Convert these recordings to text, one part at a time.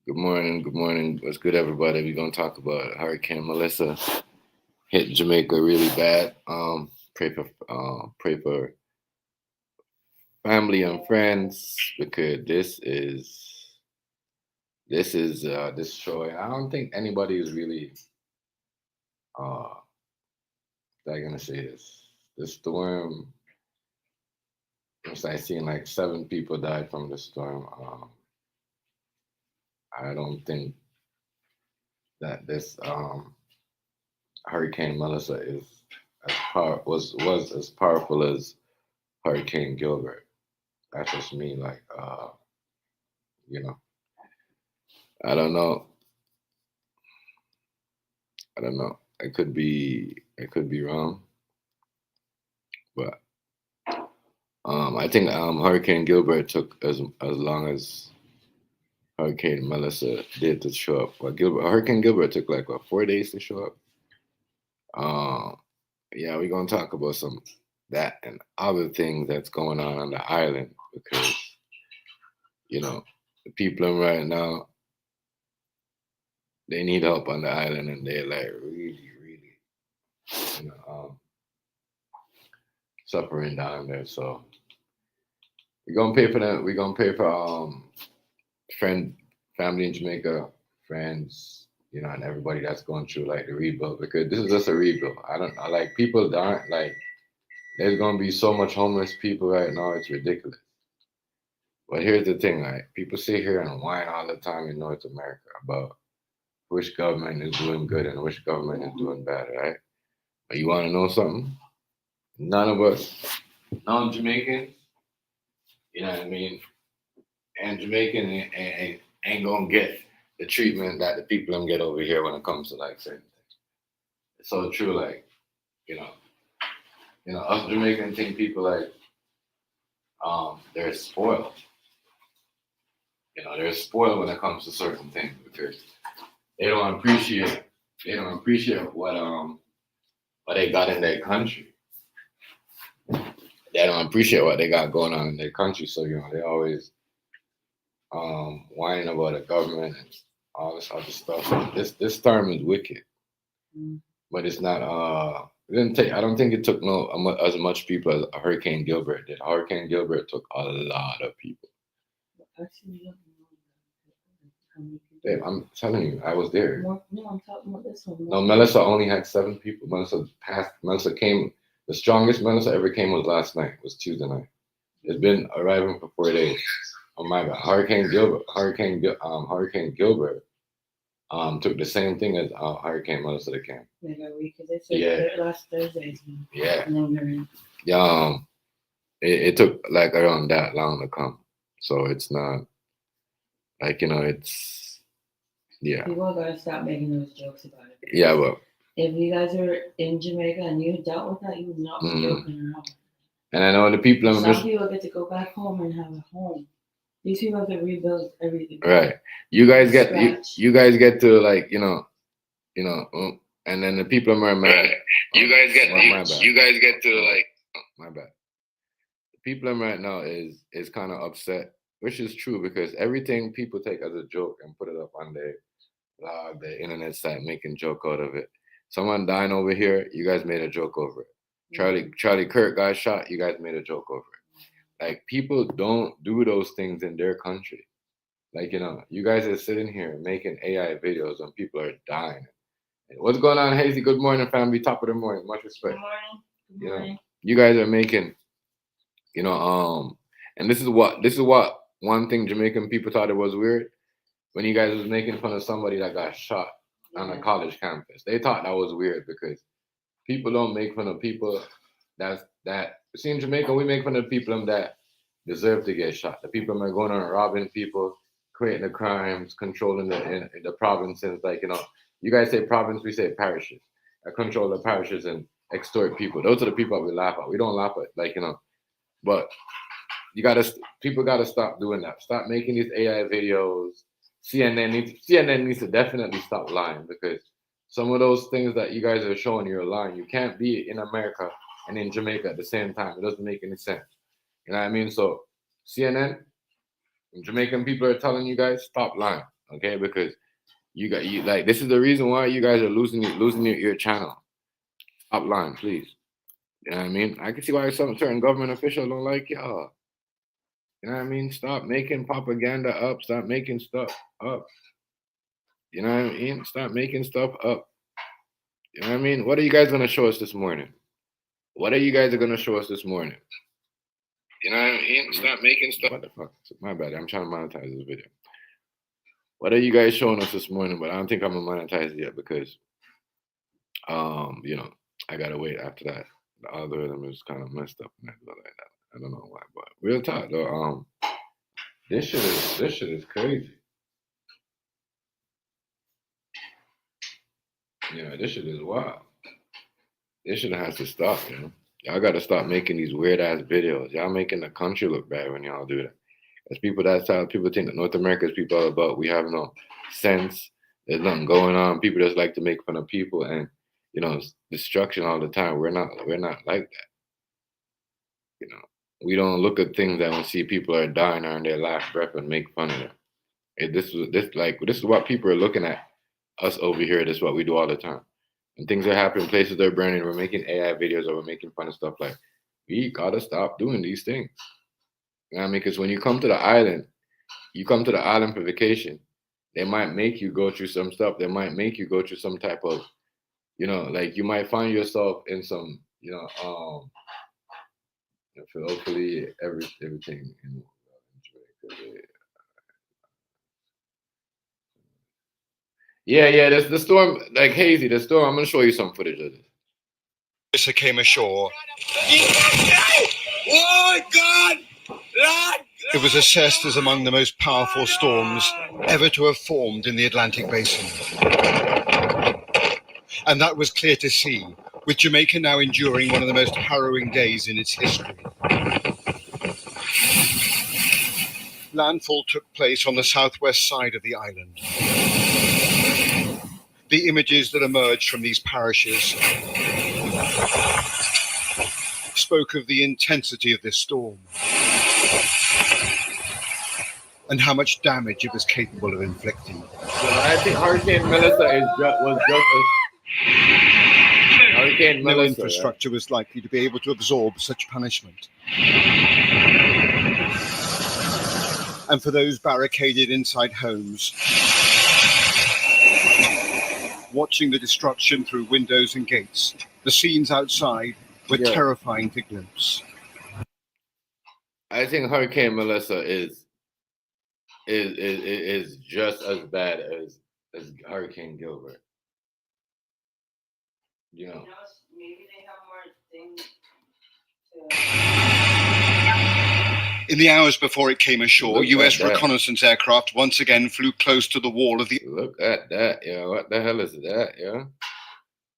Good morning. Good morning. What's good, everybody? We're gonna talk about Hurricane Melissa hit Jamaica really bad. Pray for family and friends because this is destroying. I don't think anybody is really uh like gonna say this. The storm. I seen like 7 people died from the storm. I don't think that this Hurricane Melissa is was as powerful as Hurricane Gilbert. That's just me. You know, I don't know. I don't know. I could be wrong, but I think Hurricane Gilbert took as long as Hurricane Melissa did to show up. Well, Hurricane Gilbert took like what 4 days to show up. Um, yeah, we're gonna talk about some that and other things that's going on the island because you know the people in right now they need help on the island and they're like really you know suffering down there. So we're gonna pay for that. We're gonna pay for friend family in Jamaica, friends, and everybody that's going through like the rebuild because this is just a rebuild. I like people that aren't like there's gonna be so much homeless people right now, it's ridiculous. But here's the thing, like people sit here and whine all the time in North America about which government is doing good and which government is doing bad, right? But you wanna know something? None of us, non-Jamaicans, you know what I mean, and Jamaican ain't gonna get the treatment that the people them get over here when it comes to like certain things. It's so true, like you know, us Jamaican think people like they're spoiled. They're spoiled when it comes to certain things because they don't appreciate they don't appreciate what they got in their country. They don't appreciate what they got going on in their country, so they always whining about the government and all this other stuff. This term is wicked. But it's not. It didn't take. I don't think it took no as much people as Hurricane Gilbert did. Hurricane Gilbert took a lot of people. Actually, you don't know how many Babe, people. I'm telling you, I was there. No, I'm talking about this one. No, Melissa only had 7 people. Melissa passed. Melissa came. The strongest Melissa ever came was last night. Was Tuesday night. It's been arriving for 4 days. Oh my God, Hurricane Gilbert took the same thing as Hurricane Melissa that came. Like a week, because they said last Thursday. Yeah. And then we're in. Yeah. It took like around that long to come. So it's not like it's yeah. People gotta stop making those jokes about it. Yeah, but if you guys are in Jamaica and you dealt with that, you would not be joking around. And I know the people. Some people get to go back home and have a home. These people have to rebuild everything. Right. You guys get you guys get to like and then the people are mad. Right. You guys get to like my bad. The people right now is kind of upset, which is true because everything people take as a joke and put it up on their blog, their internet site, making joke out of it. Someone dying over here, you guys made a joke over it. Charlie Kirk got shot, you guys made a joke over it. Like people don't do those things in their country. Like you guys are sitting here making AI videos when people are dying. What's going on, Hazy? Good morning, family. Top of the morning. Much respect. Good morning. Good morning. You guys are making, and this is what one thing Jamaican people thought it was weird when you guys was making fun of somebody that got shot on a college campus. They thought that was weird because people don't make fun of people that. See, in Jamaica, we make fun of people that deserve to get shot. The people that are going on robbing people, creating the crimes, controlling in the provinces. Like you guys say province, we say parishes. I control the parishes and extort people. Those are the people that we laugh at. We don't laugh at but people gotta stop doing that. Stop making these AI videos. CNN needs to definitely stop lying because some of those things that you guys are showing you're lying. You can't be in America and in Jamaica at the same time. It doesn't make any sense. You know what I mean? So CNN, Jamaican people are telling you guys stop lying. okay? Because you like this is the reason why you guys are losing your channel. Stop lying, please. You know what I mean? I can see why some certain government officials don't like y'all. You know what I mean? Stop making propaganda up. Stop making stuff up. You know what I mean? Stop making stuff up. You know what I mean? What are you guys gonna show us this morning? What are you guys gonna show us this morning? You know what I mean? Stop making stuff. What the fuck? My bad. I'm trying to monetize this video. What are you guys showing us this morning? But I don't think I'm gonna monetize it yet because, I gotta wait after that. The algorithm is kind of messed up and I go like that. I don't know why, but real talk though. This shit is crazy. This shit is wild. This shit has to stop, Y'all gotta stop making these weird ass videos. Y'all making the country look bad when y'all do that. As people that side, people think that North America is people all about. We have no sense. There's nothing going on. People just like to make fun of people and destruction all the time. We're not like that. We don't look at things that we see people are dying on their last breath and make fun of them. This is what people are looking at us over here. This is what we do all the time. And things are happening, places are burning. We're making AI videos or we're making fun of stuff like we gotta stop doing these things. You know what I mean? Because when you come to the island for vacation. They might make you go through some stuff. They might make you go through some type of, like you might find yourself in some, hopefully everything in Jamaica. Yeah, there's the storm, like hazy, the storm. I'm gonna show you some footage of this. Came ashore. Oh God! It was assessed as among the most powerful storms ever to have formed in the Atlantic Basin. And that was clear to see, with Jamaica now enduring one of the most harrowing days in its history. Landfall took place on the southwest side of the island. The images that emerged from these parishes spoke of the intensity of this storm and how much damage it was capable of inflicting. Well, I think Hurricane Melissa was just as Hurricane Melissa. No infrastructure was likely to be able to absorb such punishment. And for those barricaded inside homes, watching the destruction through windows and gates, the scenes outside were terrifying to glimpse. I think Hurricane Melissa is just as bad as Hurricane Gilbert. Maybe they have more things In the hours before it came ashore, U.S. reconnaissance aircraft once again flew close to the wall of the... Look at that, what the hell is that,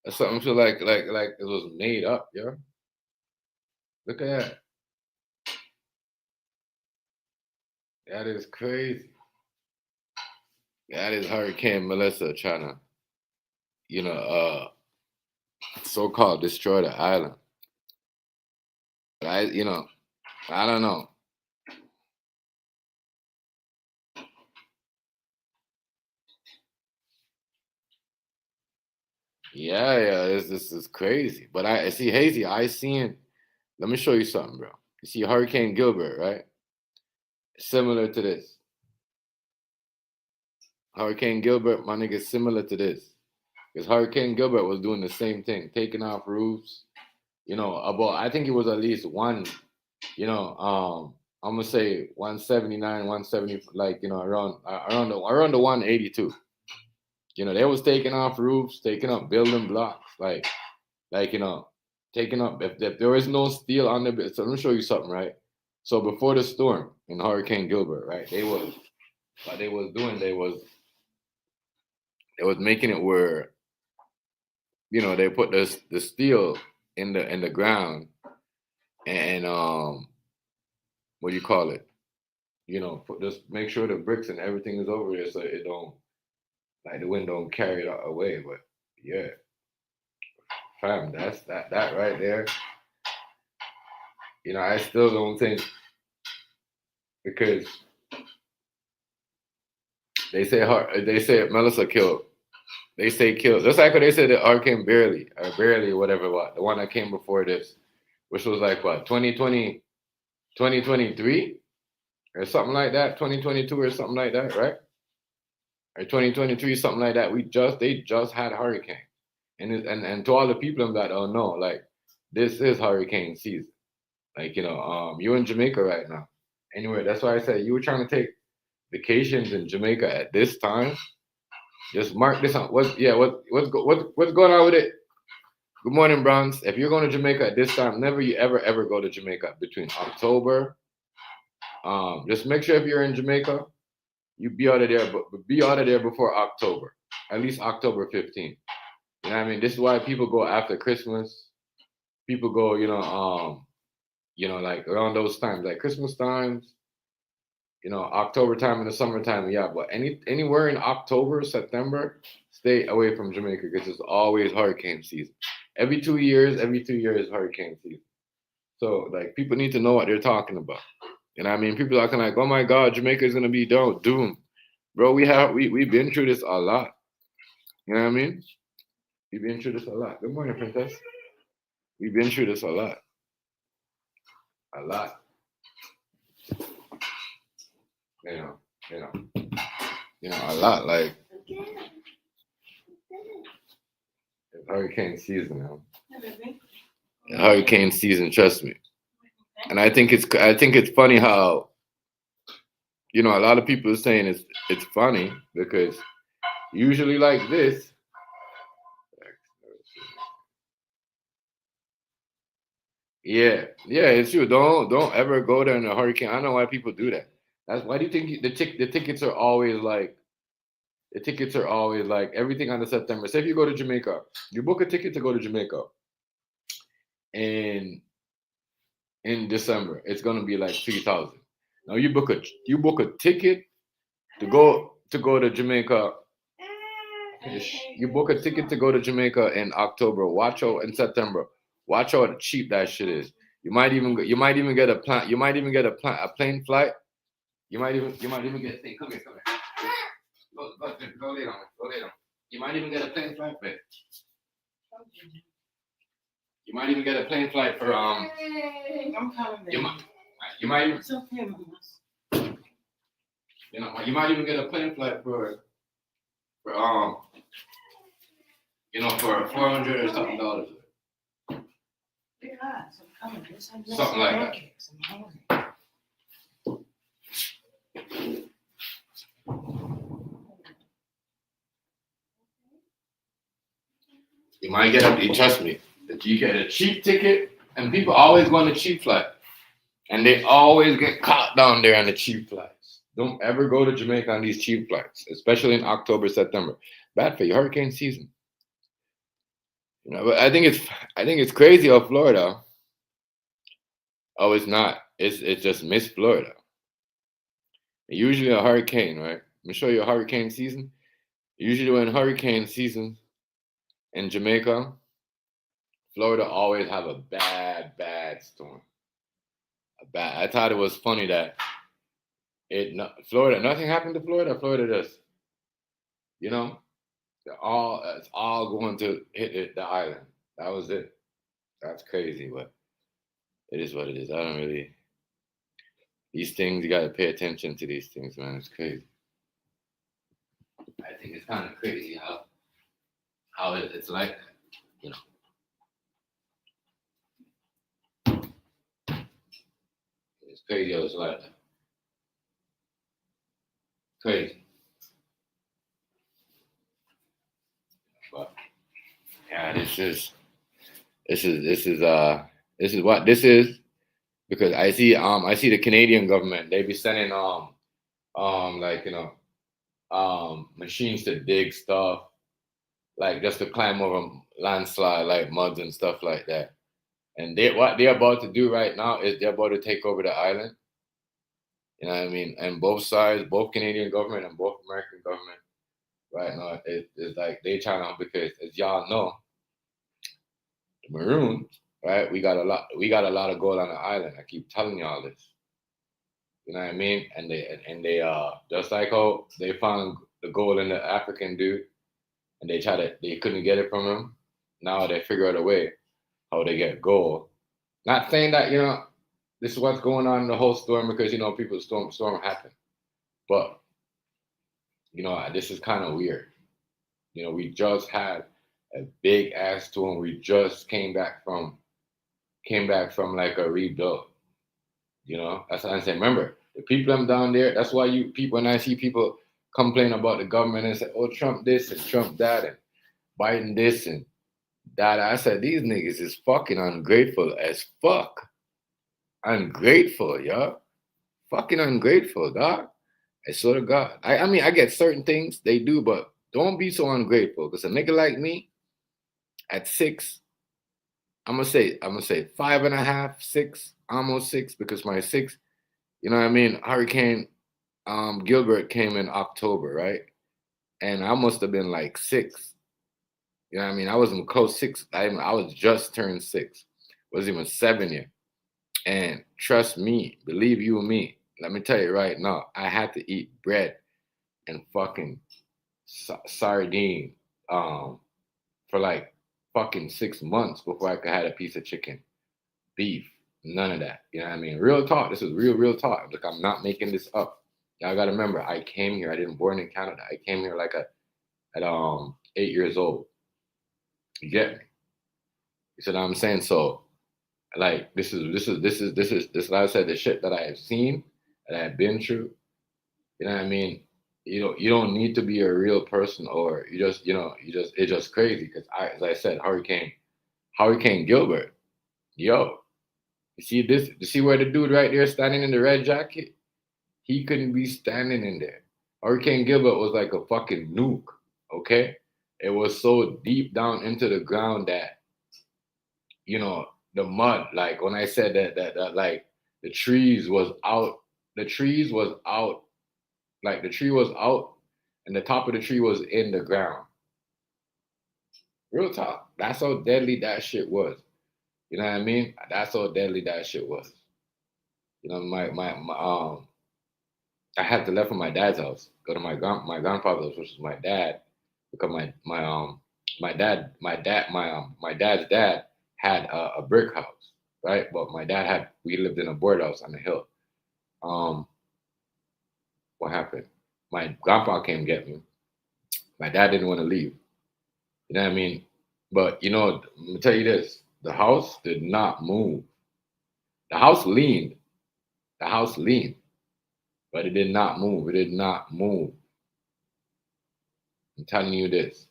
That's something feel like it was made up, Look at that. That is crazy. That is Hurricane Melissa trying to, so-called destroy the island. But I don't know. Yeah, this is crazy. But I see Hazy, let me show you something, bro. You see Hurricane Gilbert, right? Similar to this. Hurricane Gilbert, my nigga, similar to this. Because Hurricane Gilbert was doing the same thing, taking off roofs. I think it was at least one, I'm gonna say 179, 170, around the 182. They was taking off roofs, taking up building blocks, taking up. If there is no steel on the, so let me show you something, right? So before the storm in Hurricane Gilbert, right? They was making it where, they put the steel in the ground, and what do you call it? Just make sure the bricks and everything is over there so it don't, like, the wind don't carry it away. But yeah, fam, that's that right there. I still don't think, because They say Melissa killed. They say killed. Just like what they said the Hurricane barely, whatever, what the one that came before this, which was like what 2020, 2023 or something like that, 2022 or something like that, right? Or 2023, something like that. They just had hurricane, and to all the people that don't know, like this is hurricane season. Like you're in Jamaica right now. Anyway, that's why I said you were trying to take vacations in Jamaica at this time. Just mark this on. What's going on with it? Good morning, Bronx. If you're going to Jamaica at this time, never you ever go to Jamaica between October. Just make sure if you're in Jamaica, you be out of there, but be out of there before October, at least October 15th. You know what I mean? This is why people go after Christmas. People go, like around those times, like Christmas times, October time in the summertime, yeah. But anywhere in October, September, stay away from Jamaica because it's always hurricane season. Every 2 years, hurricane season. So like people need to know what they're talking about. You know what I mean? People are acting like, oh my God, Jamaica is gonna be doomed. Bro, we've been through this a lot. You know what I mean? We've been through this a lot. Good morning, Princess. We've been through this a lot. A lot. A lot. Like it's hurricane season, hurricane season, trust me. And I think it's funny how a lot of people are saying it's funny because usually like this. Yeah, it's true. Don't ever go there in a hurricane. I don't know why people do that. That's why do you think the tickets are always like everything on the September. Say if you go to Jamaica, you book a ticket to go to Jamaica in December, it's gonna be like 3,000. Now you book a ticket to go to Jamaica. You book a ticket to go to Jamaica in October. Watch out in September. Watch out how cheap that shit is. You might even get a plane. You might even get a plane flight. You might even get. Hey, come here. Go lay down. You might even get a plane flight, babe. You might even get a plane flight for I'm coming. You might even. It's okay, Mama. You might even get a plane flight for for $400 or something dollars. Something like that. You might trust me, that you get a cheap ticket, and people always go on the cheap flight. And they always get caught down there on the cheap flights. Don't ever go to Jamaica on these cheap flights, especially in October, September. Bad for you, hurricane season. But I think it's crazy how Florida. Oh, it's not. It's just Miss Florida. Usually a hurricane, right? Let me show you a hurricane season. Usually when hurricane season in Jamaica, Florida always have a bad storm. I thought it was funny that Florida, nothing happened to Florida. Florida just, it's all going to hit the island. That was it. That's crazy, but it is what it is. I don't really. These things, you got to pay attention to these things, man. It's crazy. I think it's kind of crazy how it's like that, It's crazy how it's like that. Crazy. But yeah, this is what this is, because I see the Canadian government, they be sending machines to dig stuff, like just to climb over landslide like muds and stuff like that. And what they're about to do right now is they're about to take over the island. You know what I mean? And both sides, both Canadian government and both American government, right now, it's like they trying to, because as y'all know, the Maroons, right? We got a lot of gold on the island. I keep telling y'all this. You know what I mean? And they just like how they found the gold in the African dude, and they couldn't get it from him. Now they figure out a way how they get gold. Not saying that this is what's going on in the whole storm because people storm happen, but this is kind of weird. We just had a big ass storm. We just came back from like a rebuild. That's what I'm saying. Remember, the people them down there. That's why you people when I see people complain about the government and say, "Oh, Trump this and Trump that and Biden this and that." I said these niggas is fucking ungrateful as fuck. Ungrateful, yo. Fucking ungrateful, dog. I swear to God. I mean, I get certain things they do, but don't be so ungrateful. Because a nigga like me at 6, I'm gonna say 5.5, 6, almost 6, because my 6, you know what I mean? Hurricane Gilbert came in October, right? And I must have been like 6. You know what I mean? I wasn't close 6. I was just turned 6. Wasn't even 7 yet. And trust me, believe you me, let me tell you right now, I had to eat bread and fucking sardine for like fucking 6 months before I could have a piece of chicken, beef, none of that. You know what I mean? Real talk. This is real talk. Like I'm not making this up. Y'all gotta remember, I came here. I didn't born in Canada. I came here like at 8 years old. You get me? You see what I'm saying? So like this is like I said, the shit that I have seen, that I've been through. You know what I mean? You don't need to be a real person, or it's just crazy because as I said, Hurricane Gilbert, yo, you see this? You see where the dude right there standing in the red jacket? He couldn't be standing in there. Hurricane Gilbert was like a fucking nuke. Okay, it was so deep down into the ground that the mud. Like when I said that like the trees was out, the trees was out, like the tree was out, and the top of the tree was in the ground. Real talk. That's how deadly that shit was. You know what I mean? That's how deadly that shit was. My I had to left from my dad's house, go to my grandfather's house, which is my dad, because my dad's dad had a brick house, right? But we lived in a board house on the hill. Um, what happened? My grandpa came get me. My dad didn't want to leave. You know what I mean? But let me tell you this: the house did not move. The house leaned. The house leaned, but it did not move. It did not move. I'm telling you this: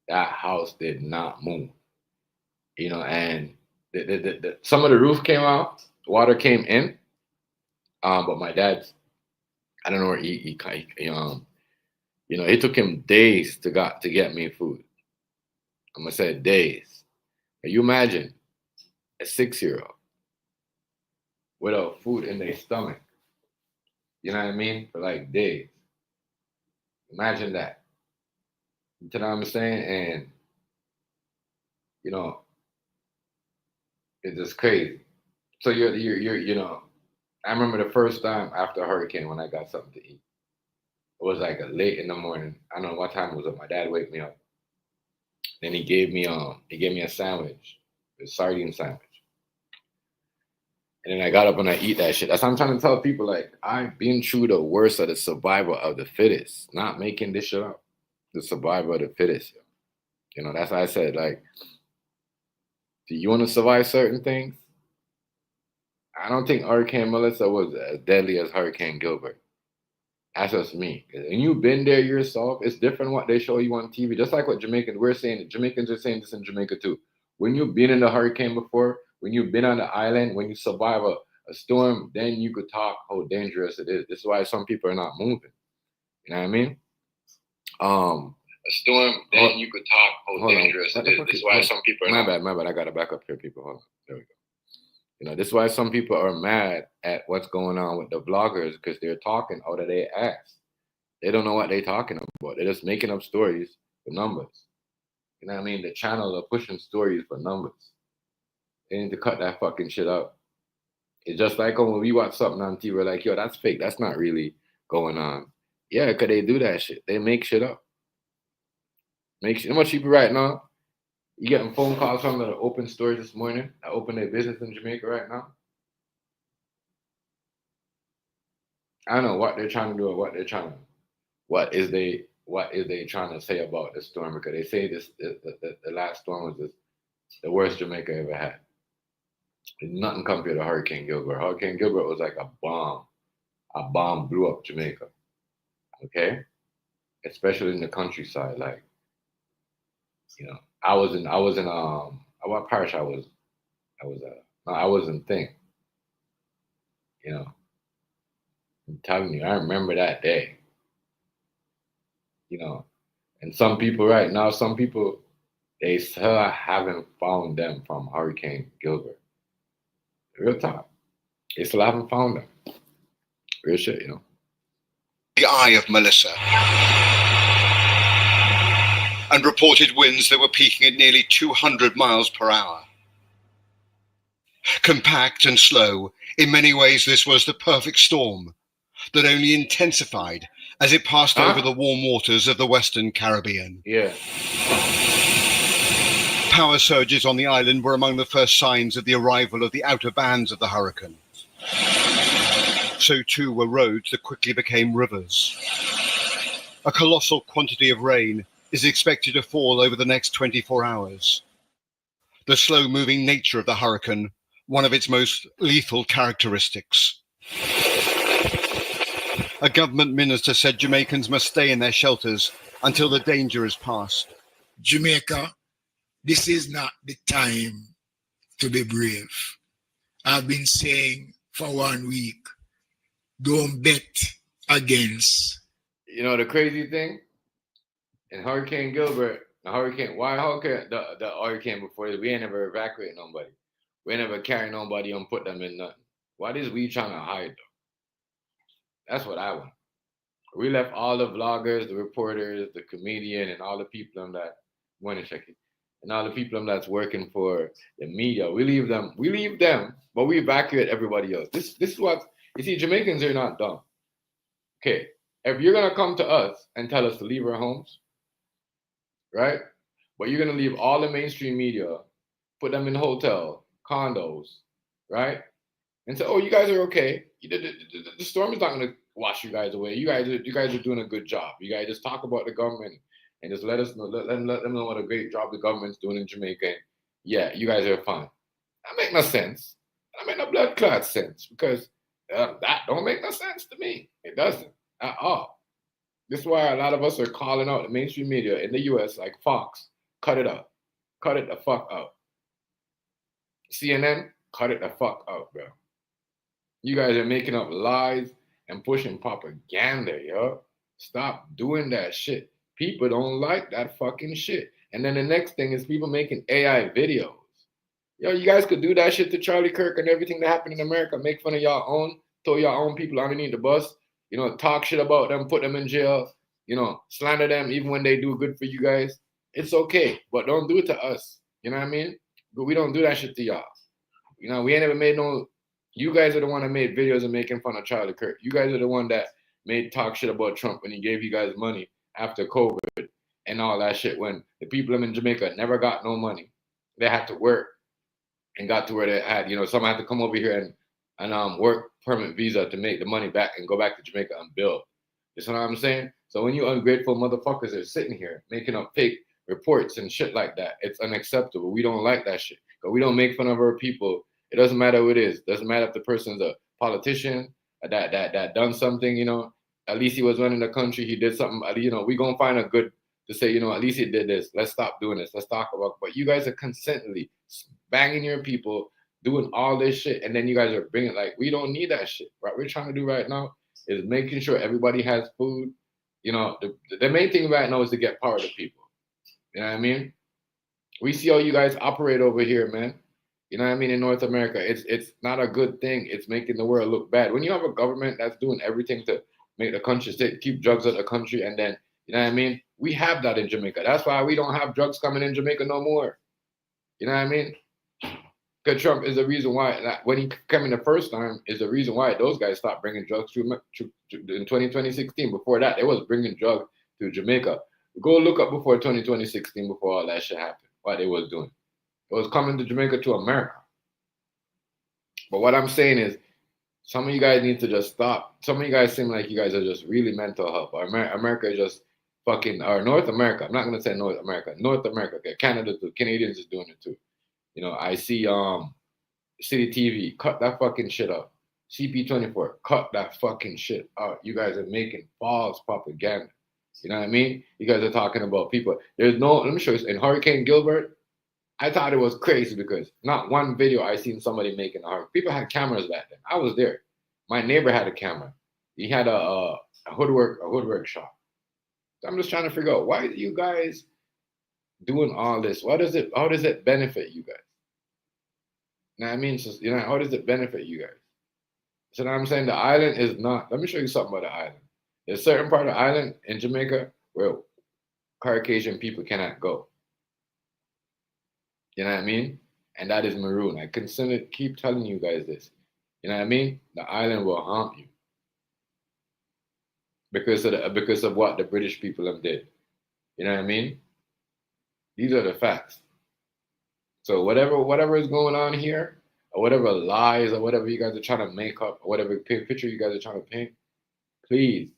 that house did not move. And some of the roof came out, water came in. But my dad's, I don't know where it took him days to get me food. I'm gonna say days. Can you imagine a 6-year-old without food in their stomach? You know what I mean? For like days. Imagine that. You know what I'm saying? And you know, it's just crazy. So I remember the first time after a hurricane when I got something to eat. It was like late in the morning. I don't know what time it was up. My dad wake me up. Then he gave me a sandwich, a sardine sandwich. And then I got up and I eat that shit. That's what I'm trying to tell people. Like, I've been through the worst of the survival of the fittest. Not making this shit up. The survival of the fittest. That's why I said, like, do you want to survive certain things? I don't think Hurricane Melissa was as deadly as Hurricane Gilbert. That's just me. And you've been there yourself. It's different what they show you on TV. Just like what we're saying. Jamaicans are saying this in Jamaica too. When you've been in the hurricane before, when you've been on the island, when you survive a storm, then you could talk how dangerous it is. This is why some people are not moving. You know what I mean? A storm, then you could talk how dangerous it is. This is why some people are my bad. I gotta back up here, people. Hold on. There we go. This is why some people are mad at what's going on with the vloggers, because they're talking out of their ass. They don't know what they're talking about. They're just making up stories for numbers. You know what I mean? The channel are pushing stories for numbers. They need to cut that fucking shit out. It's just like when we watch something on TV, we're like, yo, that's fake. That's not really going on. Yeah, because they do that shit. They make shit up. Make shit. You know what people right now? You getting phone calls from the open stores this morning. I opened their business in Jamaica right now. I don't know what they're trying to do or what is they trying to say about this storm, because they say the last storm was the worst Jamaica ever had. Nothing compared to Hurricane Gilbert. Hurricane Gilbert was like a bomb. A bomb blew up Jamaica. Okay, especially in the countryside. Like, I was in what parish I was in Thing. I'm telling you, I remember that day. And some people right now, they still haven't found them from Hurricane Gilbert. Real talk. They still haven't found them. Real shit, The eye of Melissa. And reported winds that were peaking at nearly 200 miles per hour. Compact and slow, in many ways this was the perfect storm that only intensified as it passed over the warm waters of the Western Caribbean. Yeah. Power surges on the island were among the first signs of the arrival of the outer bands of the hurricane. So too were roads that quickly became rivers. A colossal quantity of rain is expected to fall over the next 24 hours. The slow-moving nature of the hurricane, one of its most lethal characteristics. A government minister said Jamaicans must stay in their shelters until the danger is past. Jamaica, this is not the time to be brave. I've been saying for 1 week, don't bet against. The crazy thing? In Hurricane Gilbert, the hurricane before this, we ain't never evacuate nobody. We ain't never carry nobody and put them in nothing. What is we trying to hide, though? That's what I want. We left all the vloggers, the reporters, the comedian, and all the people that want to check it, and all the people that's working for the media. We leave them, but we evacuate everybody else. This is what you see. Jamaicans are not dumb. Okay, if you're gonna come to us and tell us to leave our homes, right? But you're gonna leave all the mainstream media, put them in hotel, condos, right? And say, oh, you guys are okay. The storm is not gonna wash you guys away. You guys are doing a good job. You guys just talk about the government and just let us know, let them know what a great job the government's doing in Jamaica. And yeah, you guys are fine. That make no sense. That make no blood clot sense, because that don't make no sense to me. It doesn't at all. This is why a lot of us are calling out the mainstream media in the U.S. like Fox. Cut it out. Cut it the fuck out. CNN, cut it the fuck out, bro. You guys are making up lies and pushing propaganda, yo. Stop doing that shit. People don't like that fucking shit. And then the next thing is people making AI videos. Yo, you guys could do that shit to Charlie Kirk and everything that happened in America. Make fun of y'all own, throw y'all own people underneath the bus, talk shit about them, put them in jail, slander them even when they do good for you guys. It's okay, but don't do it to us. You know what I mean? But we don't do that shit to y'all. We ain't ever made no. You guys are the one that made videos of making fun of Charlie Kirk. You guys are the one that made talk shit about Trump when he gave you guys money after COVID and all that shit, when the people in Jamaica never got no money. They had to work and got to where they had, someone had to come over here and work permit visa to make the money back and go back to Jamaica and build. You know what I'm saying? So when you ungrateful motherfuckers are sitting here making up fake reports and shit like that, it's unacceptable. We don't like that shit. But we don't make fun of our people. It doesn't matter who it is. Doesn't matter if the person's a politician that done something, at least he was running the country. He did something, we gonna find a good to say, at least he did this. Let's stop doing this. Let's talk about, but you guys are consistently banging your people, doing all this shit. And then you guys are bringing, we don't need that shit. What we're trying to do right now is making sure everybody has food. The main thing right now is to get power to people. You know what I mean? We see how you guys operate over here, man. You know what I mean? In North America, it's not a good thing. It's making the world look bad. When you have a government that's doing everything to make the country keep drugs out of the country, and then, you know what I mean? We have that in Jamaica. That's why we don't have drugs coming in Jamaica no more. You know what I mean? Because Trump is the reason why, when he came in the first time, is the reason why those guys stopped bringing drugs to in 2016. Before that, they was bringing drugs to Jamaica. Go look up before 2016, before all that shit happened, what they was doing. It was coming to Jamaica to America. But what I'm saying is, some of you guys need to just stop. Some of you guys seem like you guys are just really mental health. Or America is just fucking, or North America. I'm not going to say North America. North America. Okay, Canada too. Canadians is doing it too. You know, I see City TV, cut that fucking shit up. CP24, cut that fucking shit out. You guys are making false propaganda. You know what I mean? You guys are talking about people. There's no, let me show you, in Hurricane Gilbert, I thought it was crazy because not one video I seen somebody making a hurricane. People had cameras back then. I was there. My neighbor had a camera. He had a woodwork shop. So I'm just trying to figure out, why are you guys doing all this? How does it benefit you guys? You know what I mean? So, you know, how does it benefit you guys? So now I'm saying the island is not, let me show you something about the island. There's a certain part of the island in Jamaica where Caucasian people cannot go. You know what I mean? And that is maroon. I keep telling you guys this. You know what I mean? The island will harm you because of what the British people have did. You know what I mean? These are the facts. So whatever is going on here, or whatever lies, or whatever you guys are trying to make up, or whatever picture you guys are trying to paint, please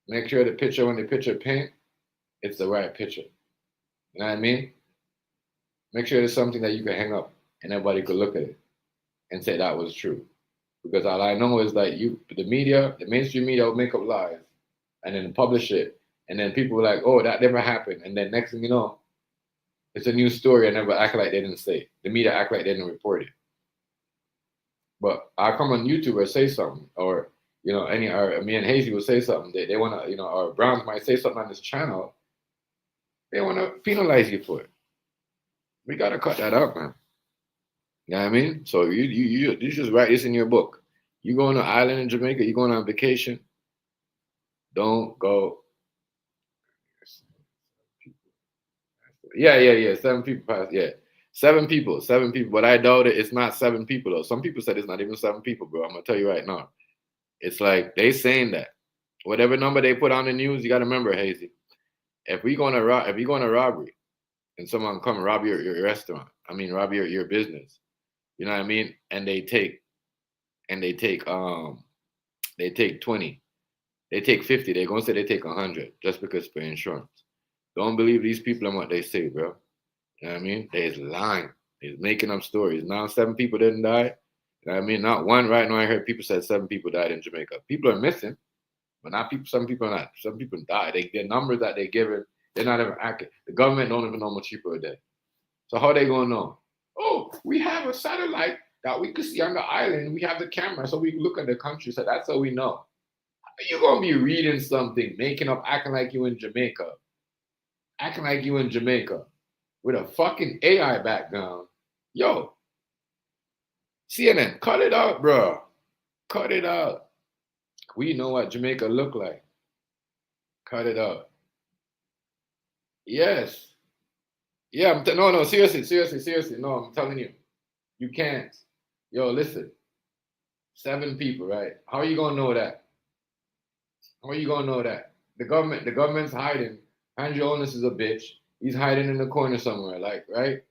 make sure the picture, when the picture paint, it's the right picture. You know what I mean? Make sure it's something that you can hang up and everybody could look at it and say that was true. Because all I know is that the media, the mainstream media will make up lies and then publish it. And then people were like, oh, that never happened. And then next thing you know, it's a new story and everybody act like they didn't say it. The media act like they didn't report it. But I come on YouTube or say something, or you know, me and Hazy will say something. They want to, you know, or Browns might say something on this channel. They want to penalize you for it. We gotta cut that out, man. You know what I mean? So you just write this in your book. You going to an island in Jamaica, you going on vacation, don't go. Yeah. 7 people passed. Yeah. 7 people. But I doubt it. It's not 7 people though. Some people said it's not even 7 people, bro. I'm gonna tell you right now. It's like they saying that. Whatever number they put on the news, you gotta remember, Hazy. If you go on a robbery and someone come rob your restaurant, rob your business, you know what I mean? And they take 20, they take 50, they're gonna say they take 100 just because for insurance. Don't believe these people and what they say, bro. You know what I mean? They're lying. They're making up stories. Now 7 people didn't die. You know what I mean? Not one right now. I heard people said 7 people died in Jamaica. People are missing, but not people. Some people are not. Some people died. The numbers that they given, they're not even accurate. The government don't even know how much people are dead. So how they gonna know? Oh, we have a satellite that we could see on the island. We have the camera, so we can look at the country. So that's how we know. You're gonna be reading something, making up, acting like you in Jamaica. Acting like you in Jamaica with a fucking AI background. Yo, CNN, cut it out, bro. Cut it out. We know what Jamaica look like. Cut it out. Yes. Yeah, no, seriously. No, I'm telling you. You can't. Yo, listen. 7 people, right? How are you gonna know that? How are you gonna know that? The government's hiding. Andrew Holness is a bitch. He's hiding in the corner somewhere, like, right?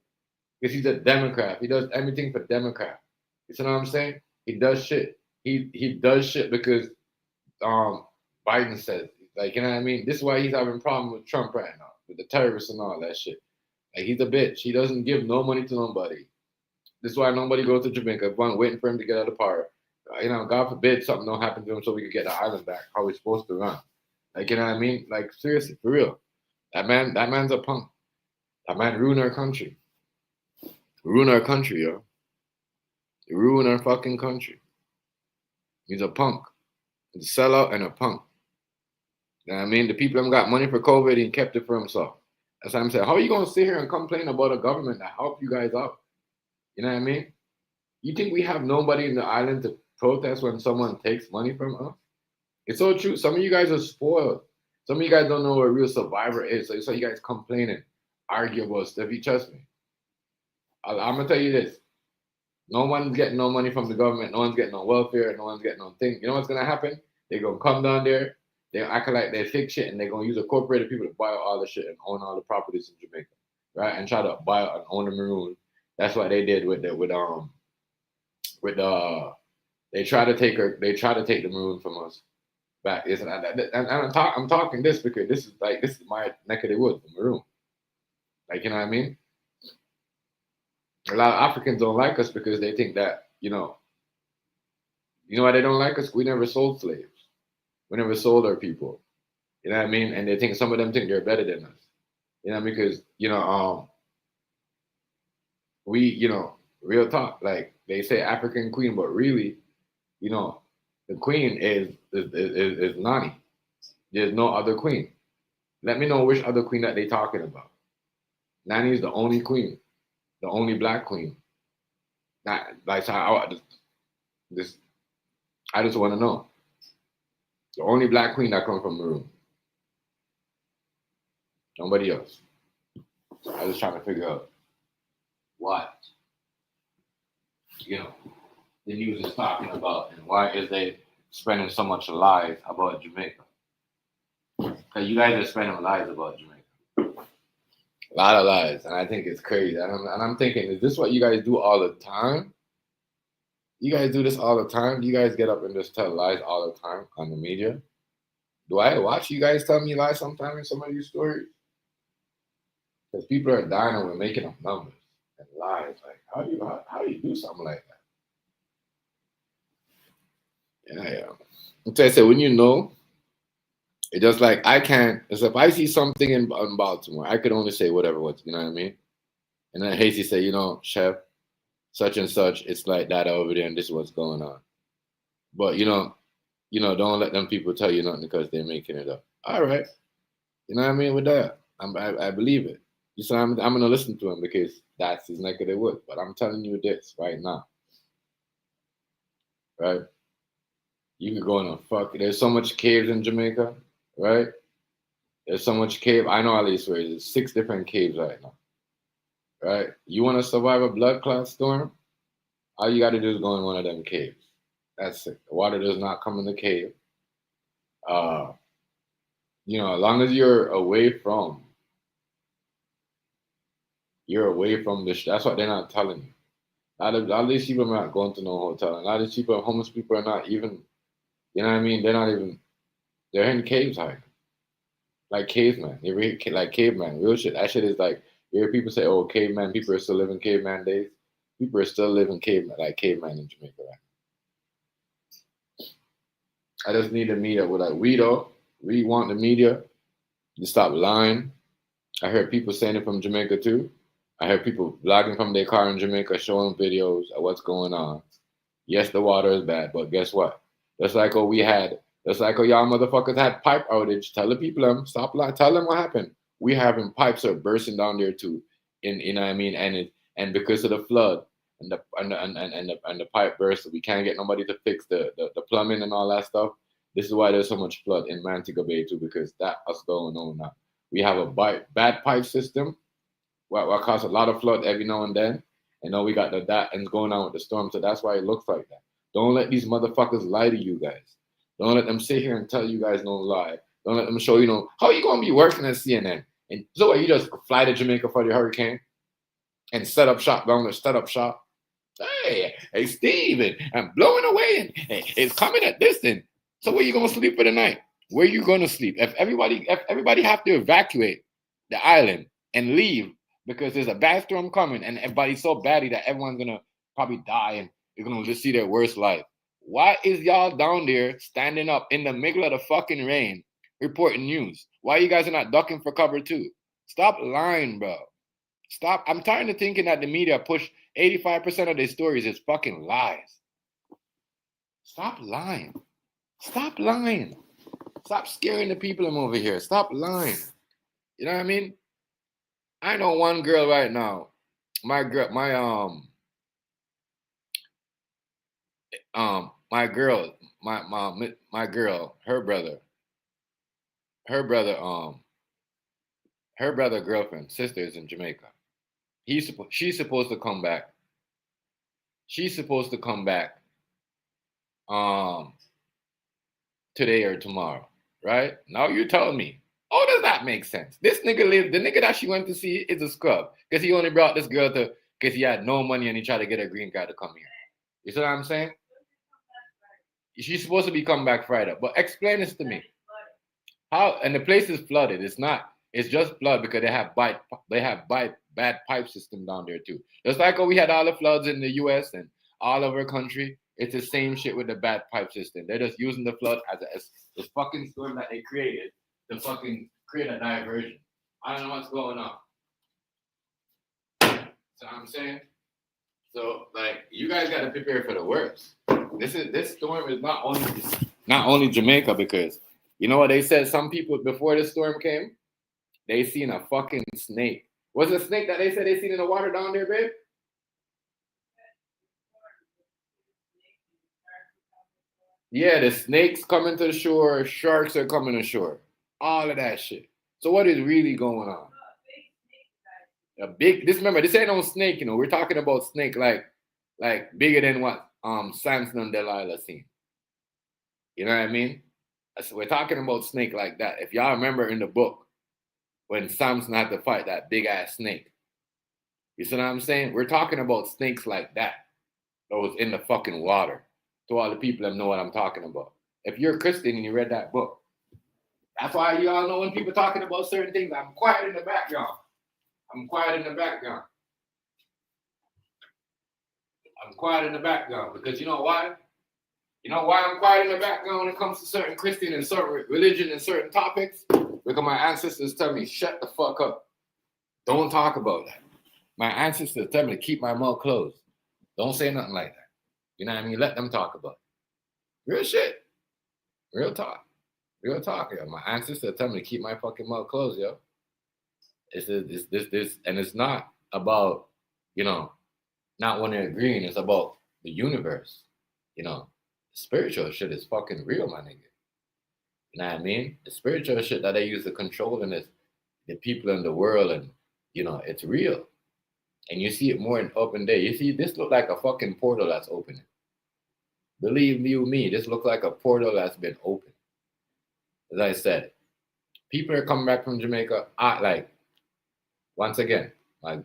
Because he's a Democrat. He does everything for Democrat. You see what I'm saying? He does shit. He does shit because Biden says, like, you know what I mean? This is why he's having a problem with Trump right now, with the terrorists and all that shit. Like, he's a bitch. He doesn't give no money to nobody. This is why nobody goes to Jamaica. Everyone waiting for him to get out of power. You know, God forbid something don't happen to him so we could get the island back, how we're supposed to run. Like, you know what I mean? Like, seriously, for real. That man's a punk. That man ruined our country. Ruin our country, yo. He ruined our fucking country. He's a punk. He's a sellout and a punk. You know what I mean? The people that got money for COVID, he kept it for himself. That's what I'm saying. How are you going to sit here and complain about a government that helped you guys out? You know what I mean? You think we have nobody in the island to protest when someone takes money from us? It's so true. Some of you guys are spoiled. Some of you guys don't know what a real survivor is. So you guys complaining, argue about stuff. You trust me. I'm gonna tell you this. No one's getting no money from the government. No one's getting no welfare. No one's getting no thing. You know what's gonna happen? They're gonna come down there. They're acting like they fix shit, and they're gonna use a corporate people to buy all the shit and own all the properties in Jamaica, right? And try to buy and own the maroon. That's what they did with the they try to take the maroon from us back. And I'm talking this because this is my neck of the woods, the maroon. Like, you know what I mean? A lot of Africans don't like us because they think that, you know why they don't like us? We never sold slaves. We never sold our people. You know what I mean? And they think some of them think they're better than us. You know, because we, real talk, like they say African queen, but really, the queen is Nani. There's no other queen. Let me know which other queen that they talking about. Nani is the only queen, the only black queen. Not like I just want to know. The only black queen that comes from Maroon. Nobody else. I was trying to figure out what the news is talking about and why is they spreading so much lies about Jamaica. Because you guys are spreading lies about Jamaica. A lot of lies, and I think it's crazy. And I'm thinking, is this what you guys do all the time? You guys do this all the time? Do you guys get up and just tell lies all the time on the media? Do I watch you guys tell me lies sometimes in some of these stories? Because people are dying and we're making up numbers and lies. Like, how do you do something like that? Yeah. So I said, when it's just like I can't. It's if I see something in Baltimore, I could only say whatever was, you know what I mean? And then Hasty say, Chef, such and such, it's like that over there, and this is what's going on. But don't let them people tell you nothing because they're making it up. All right, you know what I mean? With that, I believe it. So I'm gonna listen to him because that's his neck of the woods. But I'm telling you this right now, right? You can go in a fuck. There's so much caves in Jamaica, right? There's so much cave. I know at least where there's 6 different caves right now, right? You want to survive a blood clot storm? All you got to do is go in one of them caves. That's it. The water does not come in the cave. As long as you're away from this. That's what they're not telling you. A lot of these people are not going to no hotel. And a lot of these people, homeless people, are not even. You know what I mean? They're not even. They're in caves hiding. Like caveman. Like caveman. Real shit. That shit is like. You hear people say, "Oh, caveman." People are still living caveman days. People are still living caveman in Jamaica right now. I just need the media. We're like, we want the media to stop lying. I heard people saying it from Jamaica too. I heard people vlogging from their car in Jamaica, showing videos of what's going on. Yes, the water is bad, but guess what? Just like y'all motherfuckers had pipe outage. Tell the people stop lying. Tell them what happened. We having pipes are bursting down there too. You know what I mean? And because of the flood and the pipe burst, we can't get nobody to fix the plumbing and all that stuff. This is why there's so much flood in Montego Bay too, because that's going on now. We have a bad pipe system, what causes a lot of flood every now and then. And now we got that and going on with the storm, so that's why it looks like that. Don't let these motherfuckers lie to you guys. Don't let them sit here and tell you guys no lie. Don't let them show how are you gonna be working at CNN? And so what, you just fly to Jamaica for the hurricane and set up shop down there, set up shop. Hey, Steven, I'm blowing away and it's coming at this then. So where you gonna sleep for the night? Where you gonna sleep? If everybody have to evacuate the island and leave because there's a bad storm coming and everybody's so badly that everyone's gonna probably die and you're gonna just see their worst life. Why is y'all down there standing up in the middle of the fucking rain reporting news? Why you guys are not ducking for cover too? Stop lying, bro. Stop. I'm tired of thinking that the media push 85% of their stories is fucking lies. Stop lying. Stop lying. Stop scaring the people over here. Stop lying. You know what I mean? I know one girl right now. My girl, her brother girlfriend, sister is in Jamaica. She's supposed to come back. She's supposed to come back today or tomorrow, right? Now you're telling me, oh, does that make sense? This nigga the nigga that she went to see is a scrub because he only brought this girl to because he had no money and he tried to get a green card to come here. You see what I'm saying? She's supposed to be coming back Friday, but explain this to me. How and the place is flooded. It's not. It's just flood because they have bad pipe system down there too. Just like how we had all the floods in the U.S. and all over country. It's the same shit with the bad pipe system. They're just using the flood as this fucking storm that they created to fucking create a diversion. I don't know what's going on. So I'm saying. So like you guys got to prepare for the worst. This storm is not only Jamaica because you know what they said. Some people before the storm came, they seen a fucking snake. Was it a snake that they said they seen in the water down there, babe? Yeah, the snakes coming to the shore, sharks are coming ashore, all of that shit. So what is really going on? Remember, this ain't no snake, you know. We're talking about snake like bigger than what Samson and Delilah seen. You know what I mean? So we're talking about snake like that. If y'all remember in the book when Samson had to fight that big ass snake, you see what I'm saying? We're talking about snakes like that was in the fucking water. To all the people that know what I'm talking about. If you're a Christian and you read that book, that's why you all know when people talking about certain things, I'm quiet in the background. I'm quiet in the background because you know why? You know why I'm quiet in the background when it comes to certain Christian and certain religion and certain topics? Because my ancestors tell me, shut the fuck up. Don't talk about that. My ancestors tell me to keep my mouth closed. Don't say nothing like that. You know what I mean? Let them talk about it. Real shit. Real talk. Real talk, yo. My ancestors tell me to keep my fucking mouth closed, yo. It's this, and it's not about, you know, not when they're agreeing. It's about the universe. You know, spiritual shit is fucking real, my nigga. You know what I mean? The spiritual shit that they use to control the people in the world, and you know, it's real. And you see it more in open day. You see, this look like a fucking portal that's opening. Believe you me, this looks like a portal that's been opened. As I said, people are coming back from Jamaica. Once again,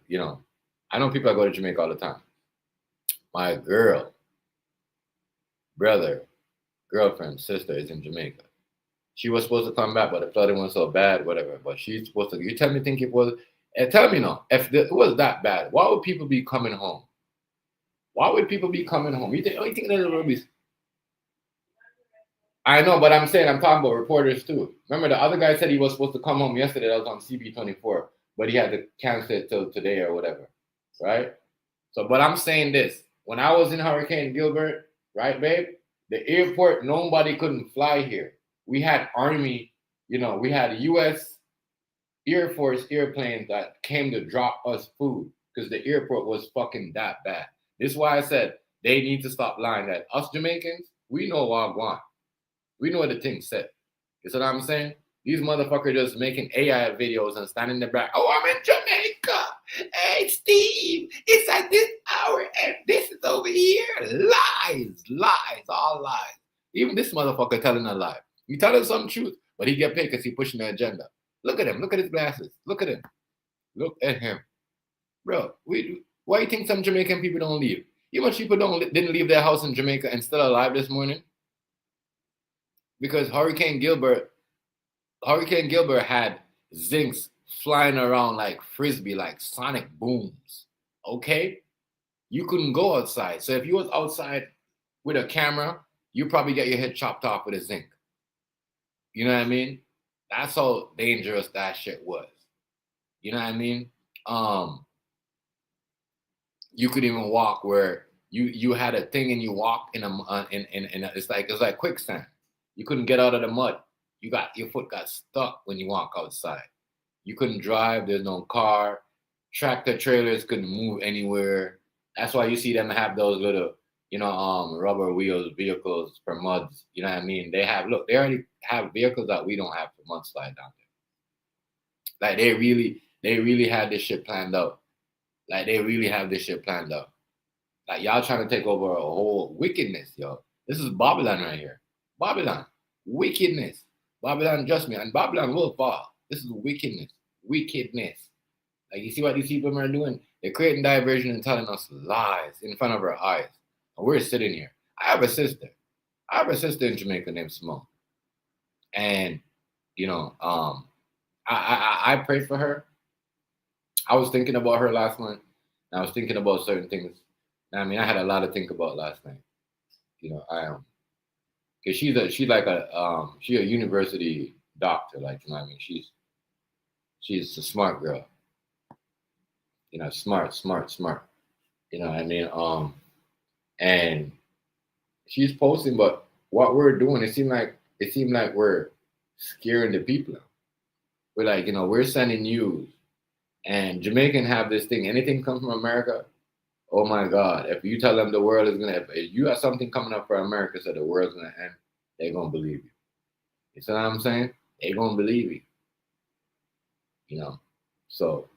you know, I know people that go to Jamaica all the time. My girl, brother, girlfriend, sister is in Jamaica. She was supposed to come back, but the flooding was so bad, whatever. But she's supposed to. You tell me, think it was. And tell me now, if it was that bad, why would people be coming home? Why would people be coming home? You think there's a be? I know, but I'm saying I'm talking about reporters too. Remember, the other guy said he was supposed to come home yesterday. That was on CB24, but he had to cancel it till today or whatever, right? So, but I'm saying this: when I was in Hurricane Gilbert, right, babe, the airport, nobody couldn't fly here. We had Army, you know, we had U.S. Air Force airplanes that came to drop us food because the airport was fucking that bad. This is why I said they need to stop lying that us Jamaicans, we know what I want. We know what the thing said. You see what I'm saying? These motherfuckers just making AI videos and standing in the back. Oh, I'm in Jamaica. Hey, Steve, it's at this hour and this is over here. Lies, all lies. Even this motherfucker telling a lie. You telling some truth, but he get paid because he pushing the agenda. Look at him. Look at his glasses. Look at him. Look at him. Bro, why do you think some Jamaican people don't leave? You know much people didn't leave their house in Jamaica and still alive this morning? Because Hurricane Gilbert had zincs flying around like frisbee, like sonic booms. Okay? You couldn't go outside. So if you was outside with a camera, you probably get your head chopped off with a zinc. You know what I mean? That's how dangerous that shit was. You know what I mean? You could even walk where you had a thing and you walked in it's like quicksand. You couldn't get out of the mud. Your foot got stuck when you walk outside. You couldn't drive. There's no car. Tractor trailers couldn't move anywhere. That's why you see them have those little, rubber wheels vehicles for muds. You know what I mean? They already have vehicles that we don't have for mudslide down there. Like they really had this shit planned out. Like they really have this shit planned out. Like y'all trying to take over a whole wickedness, yo. This is Babylon right here. Babylon. Wickedness. Babylon judgment. And Babylon will fall. This is wickedness. Wickedness. Like you see what these people are doing? They're creating diversion and telling us lies in front of our eyes. And we're sitting here. I have a sister. I have a sister in Jamaica named Simone. And, you know, I pray for her. I was thinking about her last night. And I was thinking about certain things. I mean, I had a lot to think about last night. You know, I am, because she's a university doctor. Like, you know what I mean? She's a smart girl. You know, smart. You know what I mean? And she's posting, but what we're doing, it seemed like we're scaring the people. We're like, you know, we're sending news, and Jamaican have this thing. Anything comes from America, oh my God! If you tell them the world is gonna, if you have something coming up for America, so the world's gonna end, they're gonna believe you. You see what I'm saying? They're gonna believe you. You know, so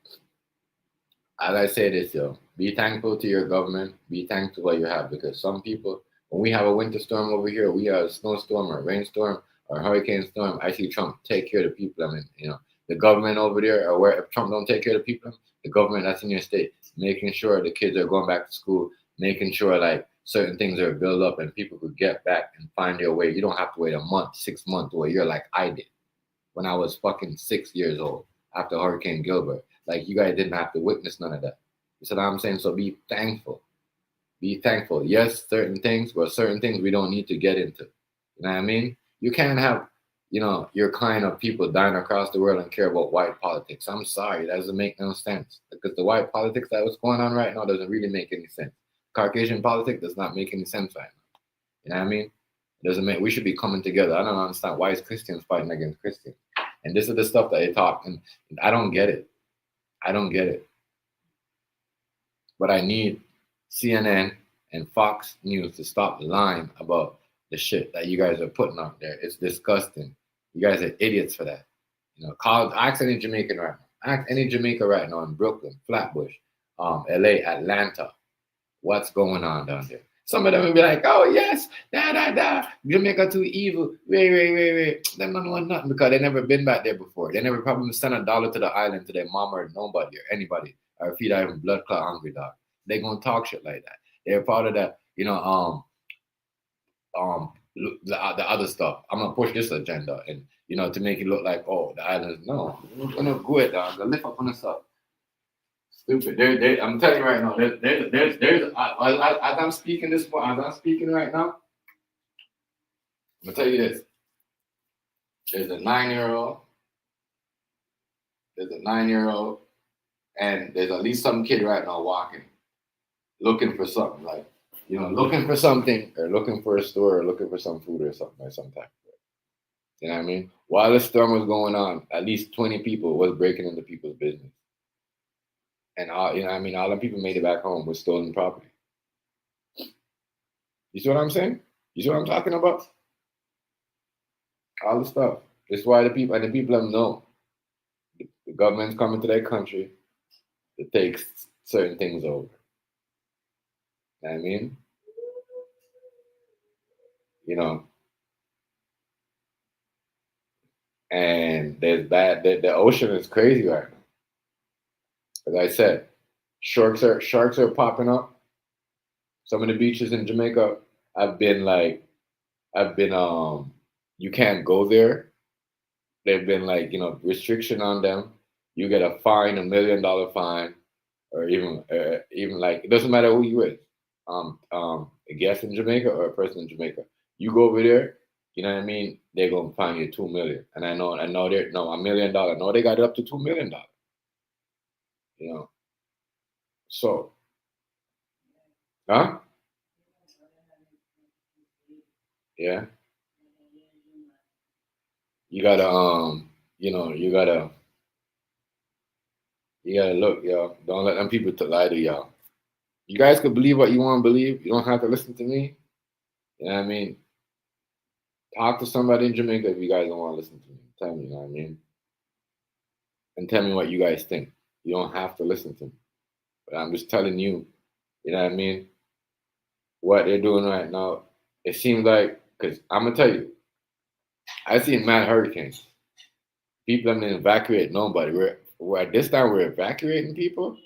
as I say this, yo, be thankful to your government. Be thankful to what you have, because some people, when we have a winter storm over here, we have a snowstorm or a rainstorm or a hurricane storm, I see Trump take care of the people. I mean, you know, the government over there, or where if Trump don't take care of the people, the government that's in your state, making sure the kids are going back to school, making sure like certain things are built up and people could get back and find their way. You don't have to wait a month, 6 months, or a year like I did when I was fucking 6 years old after Hurricane Gilbert. Like you guys didn't have to witness none of that. You see what I'm saying? So be thankful. Be thankful. Yes, certain things, but certain things we don't need to get into. You know what I mean? You can't have, you know, your kind of people dying across the world and care about white politics. I'm sorry, that doesn't make no sense. Because the white politics that was going on right now doesn't really make any sense. Caucasian politics does not make any sense right now. You know what I mean? It doesn't make, we should be coming together. I don't understand why is Christians fighting against Christians. And this is the stuff that they talk, and I don't get it. I don't get it. But I need CNN and Fox News to stop lying about the shit that you guys are putting out there. It's disgusting. You guys are idiots for that. You know, ask any Jamaican right now. Ask any Jamaica right now in Brooklyn, Flatbush, LA, Atlanta. What's going on down there? Some of them will be like, oh yes, Jamaica too evil. Wait. Them don't know nothing because they never been back there before. They never probably sent $1 to the island to their mom or nobody or anybody or feed out even blood clot hungry dog. They gonna talk shit like that. They're part of that, you know, the other stuff. I'm gonna push this agenda and you know to make it look like oh the islands. No, we're gonna go it dog. Lift up on the stuff. Stupid. I'm telling you right now. As I'm speaking right now, I'm gonna tell you this. There's a 9-year-old. There's a 9-year-old, and there's at least some kid right now walking, looking for something like, you know, looking for something or looking for a store or looking for some food or something like some type. You know what I mean? While the storm was going on, at least 20 people was breaking into people's business. And all, you know what I mean? All the people made it back home with stolen property. You see what I'm saying? You see what I'm talking about? All the stuff. That's why the people know the government's coming to their country to take certain things over. You know what I mean? You know, and there's bad. The ocean is crazy right now. As I said, sharks are popping up. Some of the beaches in Jamaica have been you can't go there. They've been like, you know, restriction on them. You get a fine, $1 million fine, or even like it doesn't matter who you is. A guest in Jamaica or a person in Jamaica. You go over there, you know what I mean? They're gonna fine you $2 million. And I know they're no $1 million. No, they got it up to $2 million. You know. So huh? Yeah. You gotta you know, you gotta look, y'all. Don't let them people lie to y'all. You guys could believe what you want to believe. You don't have to listen to me. You know what I mean? Talk to somebody in Jamaica if you guys don't want to listen to me. Tell me, you know what I mean? And tell me what you guys think. You don't have to listen to me. But I'm just telling you, you know what I mean? What they're doing right now, it seems like, because I'm going to tell you, I've seen mad hurricanes. People didn't evacuate nobody. We're at this time, we're evacuating people.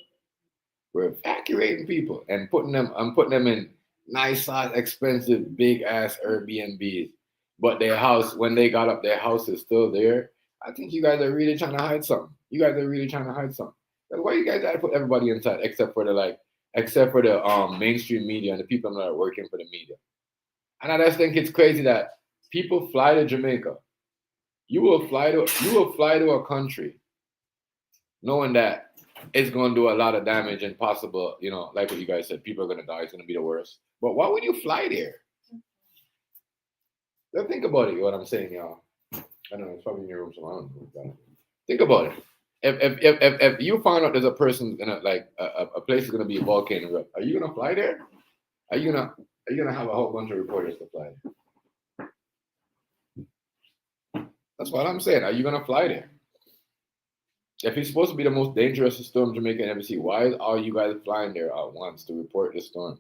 We're evacuating people and I'm putting them in nice, expensive, big ass Airbnbs. But their house, when they got up, their house is still there. I think you guys are really trying to hide something. You guys are really trying to hide something. Like, why you guys gotta put everybody inside except for the mainstream media and the people that are working for the media? And I just think it's crazy that people fly to Jamaica. You will fly to a country knowing that it's going to do a lot of damage and possible, like what you guys said, people are going to die. It's going to be the worst. But why would you fly there? Now think about it. What I'm saying, y'all. I don't know. It's probably in your room, so I don't know. Think about it. If you find out there's a person gonna a place is gonna be a volcano erupt, are you gonna fly there? Are you gonna have a whole bunch of reporters to fly there? That's what I'm saying. Are you gonna fly there? If it's supposed to be the most dangerous storm Jamaica can ever see, why are you guys flying there at once to report the storm?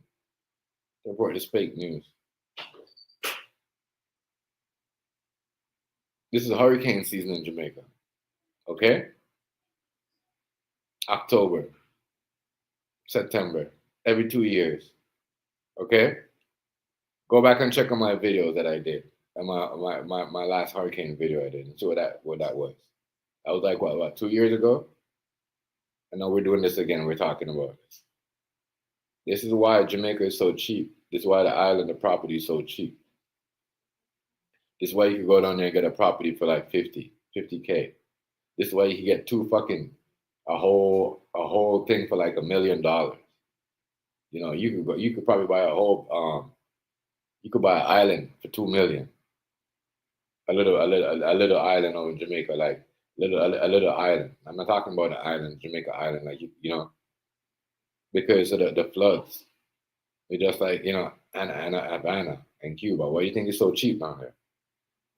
To report this fake news. This is hurricane season in Jamaica. Okay? October, September, every 2 years. Okay? Go back and check on my videos that I did. And my last hurricane video I did. And see what that was. That was like what 2 years ago? And now we're doing this again. We're talking about this. This is why Jamaica is so cheap. This is why the island, the property is so cheap. This is why you can go down there and get a property for like 50K. This is why you can get a whole thing for like $1 million. You could probably buy you could buy an island for 2 million. A little island over in Jamaica, like a little island. I'm not talking about an island, Jamaica island, like because of the floods. It's just like, Havana and Cuba. Why do you think it's so cheap down there?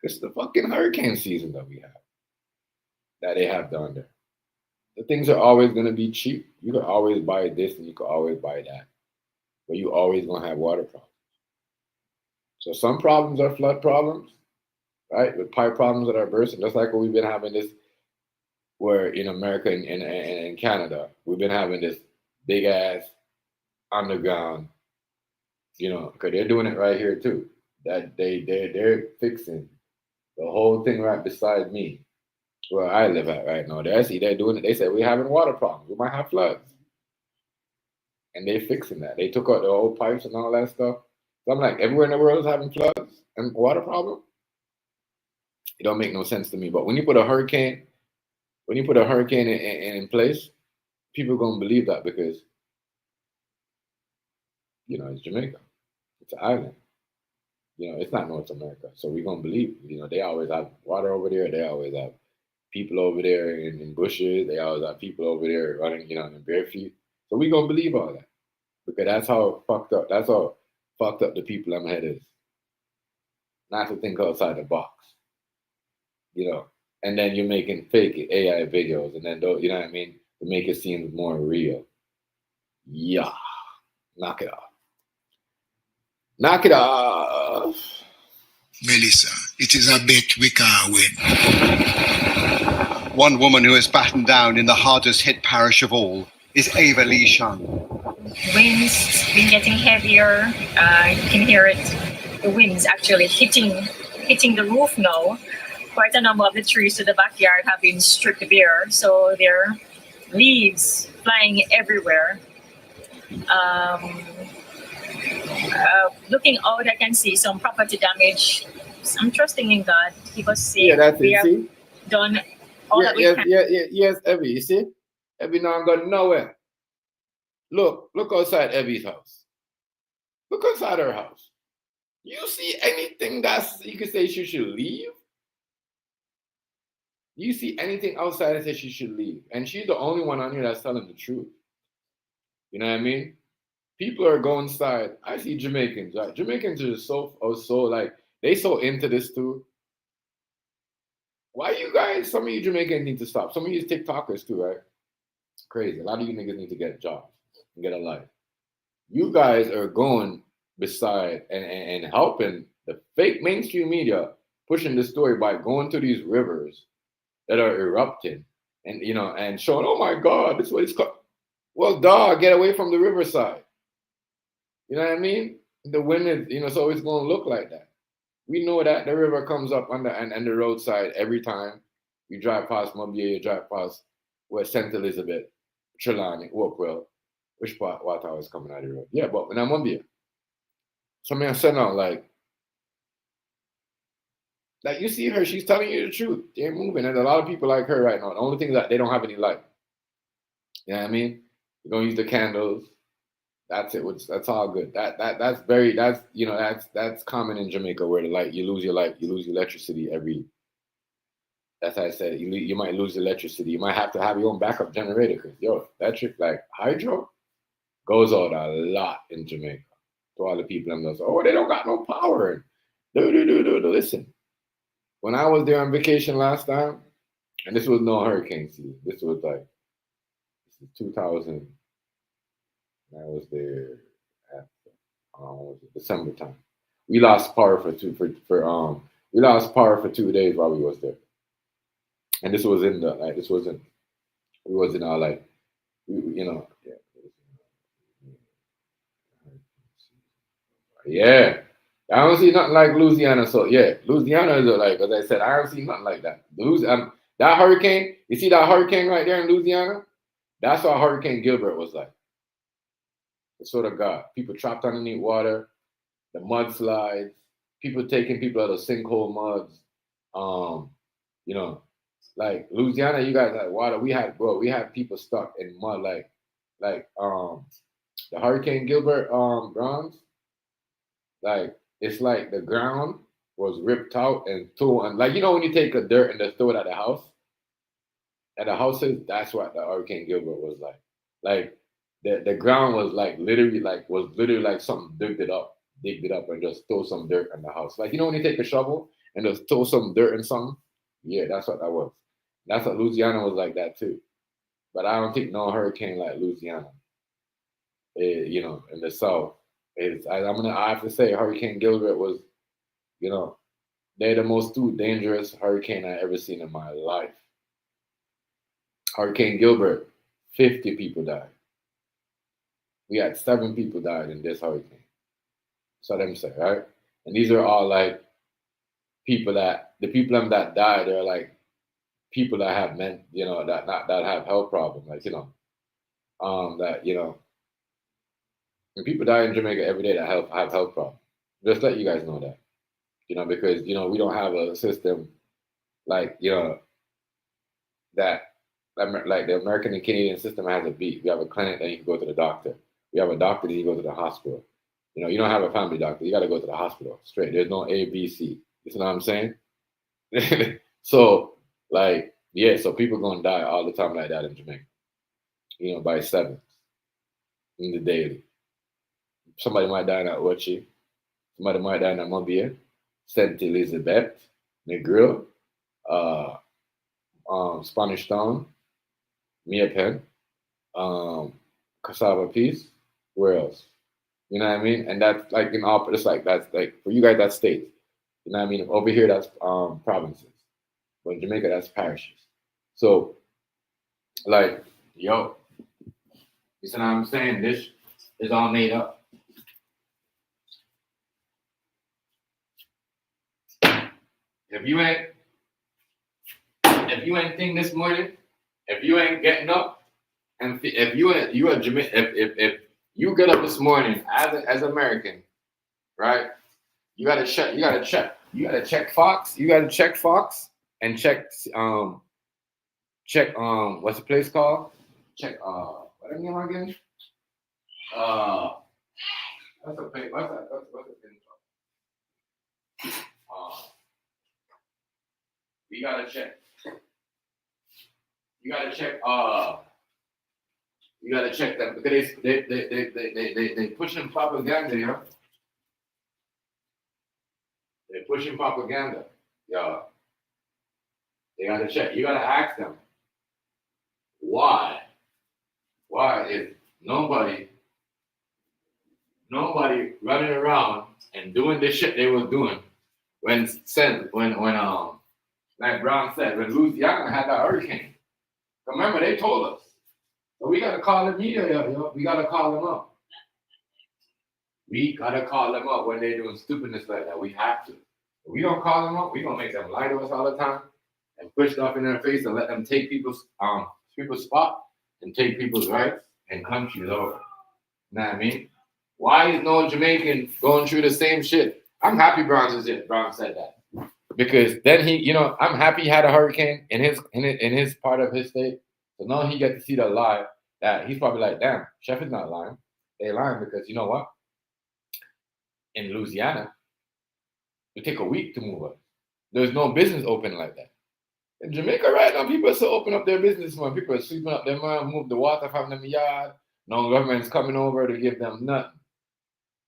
It's the fucking hurricane season that they have down there. The things are always going to be cheap. You can always buy this and you can always buy that. But you always going to have water problems. So some problems are flood problems, right? With pipe problems that are bursting. Just like what we've been having this, where in America and in Canada, we've been having this big ass underground, because they're doing it right here too. That they're fixing the whole thing right beside me, where I live at right now. They're doing it. They said we're having water problems. We might have floods. And they're fixing that. They took out the old pipes and all that stuff. So I'm like, everywhere in the world is having floods and water problem. It don't make no sense to me. But when you put a hurricane in place, people are gonna believe that because it's Jamaica. It's an island. It's not North America. So we're gonna believe. They always have water over there, they always have people over there in bushes, they always have people over there running, in bare feet. So we're gonna believe all that. Because that's how fucked up the people in my head is. Not to think outside the box. And then you're making fake AI videos, and then you know what I mean, to make it seem more real. Yeah. Knock it off. Knock it off. Melissa, it is a bet we can't win. One woman who is battened down in the hardest hit parish of all is Ava Lee Shun. Winds been getting heavier. You can hear it. The winds actually hitting the roof now. Quite a number of the trees to the backyard have been stripped bare, so there are leaves flying everywhere. Looking out, I can see some property damage. I'm trusting in God. He was safe. Yeah, that's we it. have See? done all that we can. Yes, Evie. You see? Evie now I'm going nowhere. Look outside Evie's house. Look outside her house. You see anything you can say she should leave? You see anything outside that says she should leave? And she's the only one on here that's telling the truth. You know what I mean? People are going inside. I see Jamaicans. Right? Jamaicans are so like, they so into this too. Why you guys, some of you Jamaicans need to stop. Some of you TikTokers too, right? Crazy. A lot of you niggas need to get jobs. and get a life. You guys are going beside and helping the fake mainstream media pushing the story by going to these rivers that are erupting and and showing, oh my God, this is what it's called. Well, dog, get away from the riverside. You know what I mean? The wind is, so it's gonna look like that. We know that the river comes up on the roadside every time. You drive past Mobile, you drive past St. Elizabeth, Trelawney, Walkwell. Which part water was coming out of the road? Yeah, but when I'm Mobile, somebody said now, like you see her, she's telling you the truth. They're moving, and a lot of people like her right now. The only thing is that they don't have any light. You know what I mean? You don't use the candles. That's it. That's all good. That's common in Jamaica where you lose your light, you lose your electricity every. That's how I said. You might lose electricity. You might have to have your own backup generator because electric like hydro goes out a lot in Jamaica. To all the people and goes, oh, they don't got no power. Listen, when I was there on vacation last time, and this was no hurricane season. This was 2000. I was there at December time. We lost power for 2 days while we was there. And this was in yeah. I don't see nothing like Louisiana. So yeah, Louisiana is as I said, I don't see nothing like that. That hurricane, you see that hurricane right there in Louisiana? That's what Hurricane Gilbert was like. The sort of God. People trapped underneath water, the mudslides, people taking people out of sinkhole muds. Like Louisiana, you guys had water. We had people stuck in mud the Hurricane Gilbert grounds. Like it's like the ground was ripped out and thrown. Like when you take a dirt and just throw it at the house. At the houses, that's what the Hurricane Gilbert was like. Like the ground was literally like something digged it up and just throw some dirt in the house. Like when you take a shovel and just throw some dirt in something. Yeah, that's what that was. That's what Louisiana was like that too. But I don't think no hurricane like Louisiana. In the South. I have to say Hurricane Gilbert was, they're the most dangerous hurricane I ever seen in my life. Hurricane Gilbert, 50 people died. We had 7 people died in this hurricane. So them say, right? And these are all the people that died, they're like people that have that have health problems, and people die in Jamaica every day that have health problems. Just let you guys know that, because we don't have a system that like the American and Canadian system has a beat. We have a clinic, then you can go to the doctor. We have a doctor, then you go to the hospital. You don't have a family doctor. You got to go to the hospital straight. There's no A, B, C. You know what I'm saying? So, so people going to die all the time like that in Jamaica. By 7 in the daily. Somebody might die in Ochi. Somebody might die in Mobile, St. Elizabeth, Negril, Spanish Town, Mia Pen, Cassava Peace. Where else? You know what I mean? And that's it's that's for you guys, that's states. You know what I mean? Over here, that's provinces. But in Jamaica, that's parishes. So, you see what I'm saying? This is all made up. If you ain't thing this morning, if you ain't getting up, and if you get up this morning as American, right? You gotta check Fox. You gotta check Fox and check what's the place called? Check what am I again? What's the place? What's the thing called? You gotta check. You gotta check them because they pushing propaganda, yeah. They're pushing propaganda, yeah. They gotta check. You gotta ask them why. Why is nobody nobody running around and doing the shit they was doing when like Brown said, when Louisiana had that hurricane. Remember, they told us. So we gotta call the media, yo. We gotta call them up. We gotta call them up when they're doing stupidness like that. We have to. If we don't call them up, we gonna make them lie to us all the time and push stuff in their face and let them take people's spot and take people's rights and countries over. You know what I mean? Why is no Jamaican going through the same shit? I'm happy Brown said that. Because then he, I'm happy he had a hurricane in his part of his state. So now he get to see the lie that he's probably like, damn, Chef is not lying. They lying because you know what? In Louisiana, it take a week to move up. There's no business open like that. In Jamaica right now, people are still open up their business, man. People are sweeping up their man, move the water from them yard. No government's coming over to give them nothing.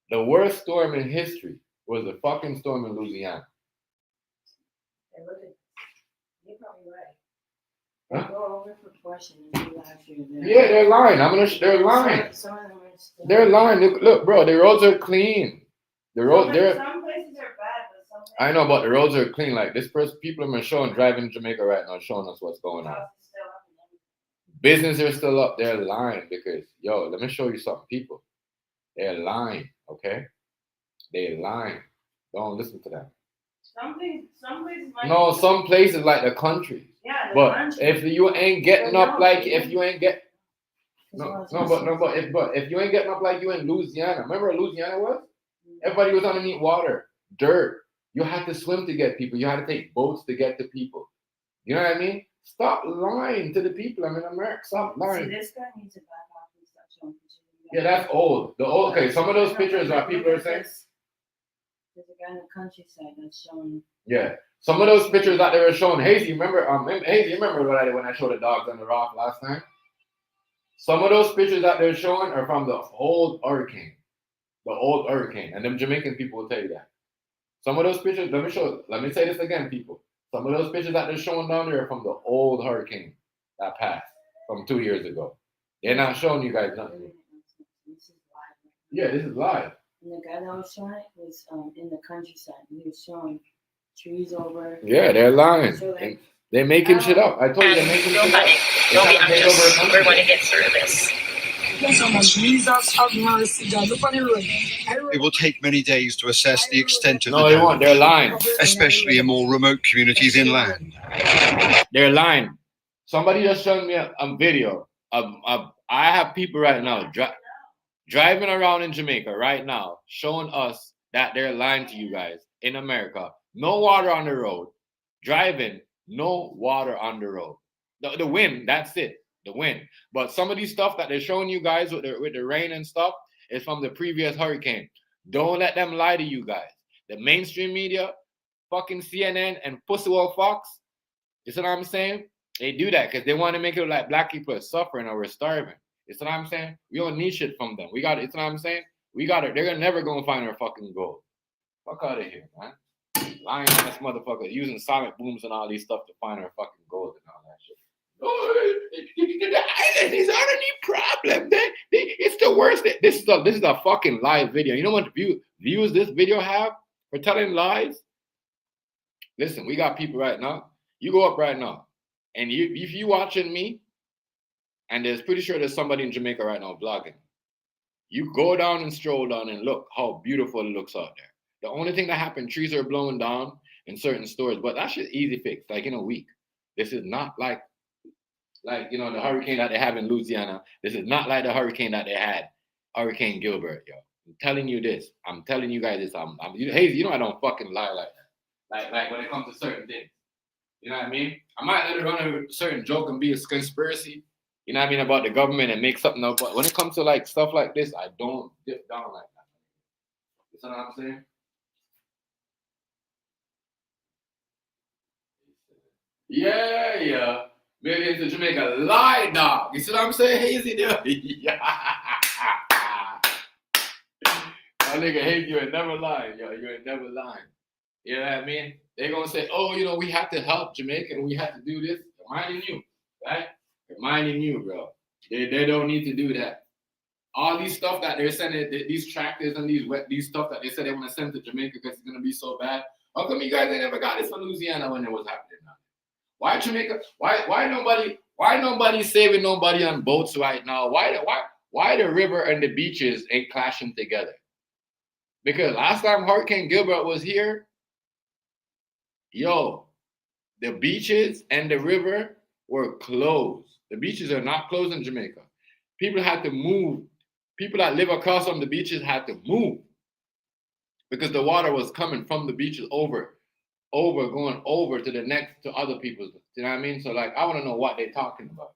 The worst storm in history was the fucking storm in Louisiana. You're probably right. Huh? Go over for questions. Yeah, they're lying. They're lying. They're lying. Look, bro, the roads are clean. The road, some places are bad, but some places I know, but the roads are clean. Like this person, people have been showing driving in Jamaica right now, showing us what's going on. Business are still up. They're lying because, let me show you something, people. They're lying, okay? They're lying. Don't listen to them. Some places might No, some places like the country. Yeah, but if you ain't getting up like if you ain't get if you ain't getting up like you in Louisiana, remember where Louisiana was? Everybody was underneath water, dirt. You had to swim to get people. You had to take boats to get to people. You know what I mean? Stop lying to the people. I'm in America. Stop lying. See, this guy needs to back off and stop showing pictures. Yeah, that's old. Okay, some of those pictures are people are saying. There's a guy in the countryside that's showing. Yeah, some of those pictures that they were showing. Hazy, remember? Hazy, remember what I did when I showed the dogs on the rock last time? Some of those pictures that they're showing are from the old hurricane. The old hurricane, and them Jamaican people will tell you that. Some of those pictures, let me say this again, people. Some of those pictures that they're showing down there are from the old hurricane that passed from 2 years ago. They're not showing you guys nothing. This is live. Yeah, this is live. And the guy that was showing it was in the countryside. He was showing trees over. Yeah, they're lying. So they're making shit up. I told you they're making shit up. Don't be anxious. We're going to get through this. It will take many days to assess the extent of the damage. No, they won't. They're lying. Especially in more remote communities inland. They're lying. Somebody just showed me a video of I have people right now driving around in Jamaica right now showing us that they're lying to you guys in America. No water on the road. Driving, no water on the road. The wind, that's it. The wind. But some of these stuff that they're showing you guys with the rain and stuff is from the previous hurricane. Don't let them lie to you guys. The mainstream media, fucking CNN and Pussywell Fox, you see what I'm saying? They do that because they want to make it like black people are suffering or we're starving. You see what I'm saying? We don't need shit from them. We got it. You see what I'm saying? We got it. They're never going to find our fucking gold. Fuck out of here, man. Lying ass motherfucker using sonic booms and all these stuff to find our fucking gold and all that shit. Oh, the island is our only problem. It's the worst. This is a fucking live video. You know what views this video have for telling lies? Listen, we got people right now. You go up right now, and if you watching me, and there's pretty sure there's somebody in Jamaica right now blogging. You go down and stroll down and look how beautiful it looks out there. The only thing that happened, trees are blowing down in certain stores, but that shit's easy fix, like in a week. This is not like the hurricane that they have in Louisiana. This is not like the hurricane that they had, Hurricane Gilbert, yo. I'm telling you this. I'm telling you guys this. Hazy, I don't fucking lie like that. Like when it comes to certain things. You know what I mean? I might let it run a certain joke and be a conspiracy, you know what I mean, about the government and make something up. But when it comes to like stuff like this, I don't dip down like that. You know what I'm saying? Yeah. Millions in Jamaica lie, dog. You see what I'm saying? Hazy, dude. Yeah. My nigga Hazy, you ain't never lying, yo. You ain't never lying. You know what I mean? They're gonna say, oh, we have to help Jamaica and we have to do this. Reminding you, right? Reminding you, bro. They don't need to do that. all these stuff that they're sending, these tractors and these stuff that they said they want to send to Jamaica because it's gonna be so bad. How come you guys ain't never got this from Louisiana when it was happening now? Why Jamaica? Why nobody saving nobody on boats right now? Why the river and the beaches ain't clashing together? Because last time Hurricane Gilbert was here, yo, the beaches and the river were closed. The beaches are not closed in Jamaica. People had to move. People that live across from the beaches had to move because the water was coming from the beaches going over to the next to other people's. You know what I mean? So like, I want to know what they're talking about.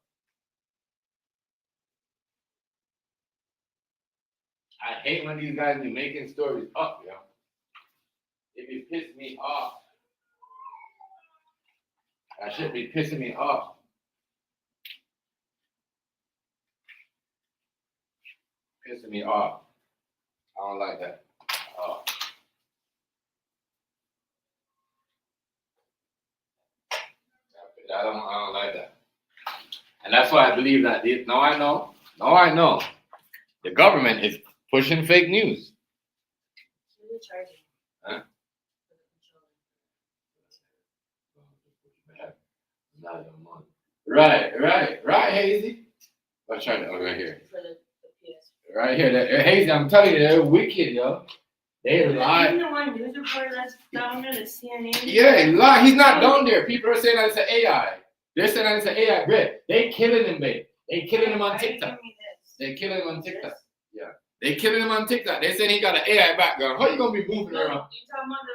I hate when these guys be making stories up, yo. It be pissing me off. That shit be pissing me off. Pissing me off. I don't like that. I don't like that. And that's why I believe that. No, I know. The government is pushing fake news. Huh? Right, Hazy. Let's try to right here. Right here, Hazy. I'm telling you, they're wicked, yo. They lie. Even the one news reporter that's down there, the CNN. Yeah, lie. He's not down there. People are saying that it's an AI. They're saying that it's an AI. Brett, they killing him, babe. They killing him on TikTok. They killing him on TikTok. Yeah. They killing him on TikTok. They saying he got an AI background. How you gonna be moving around? You talking about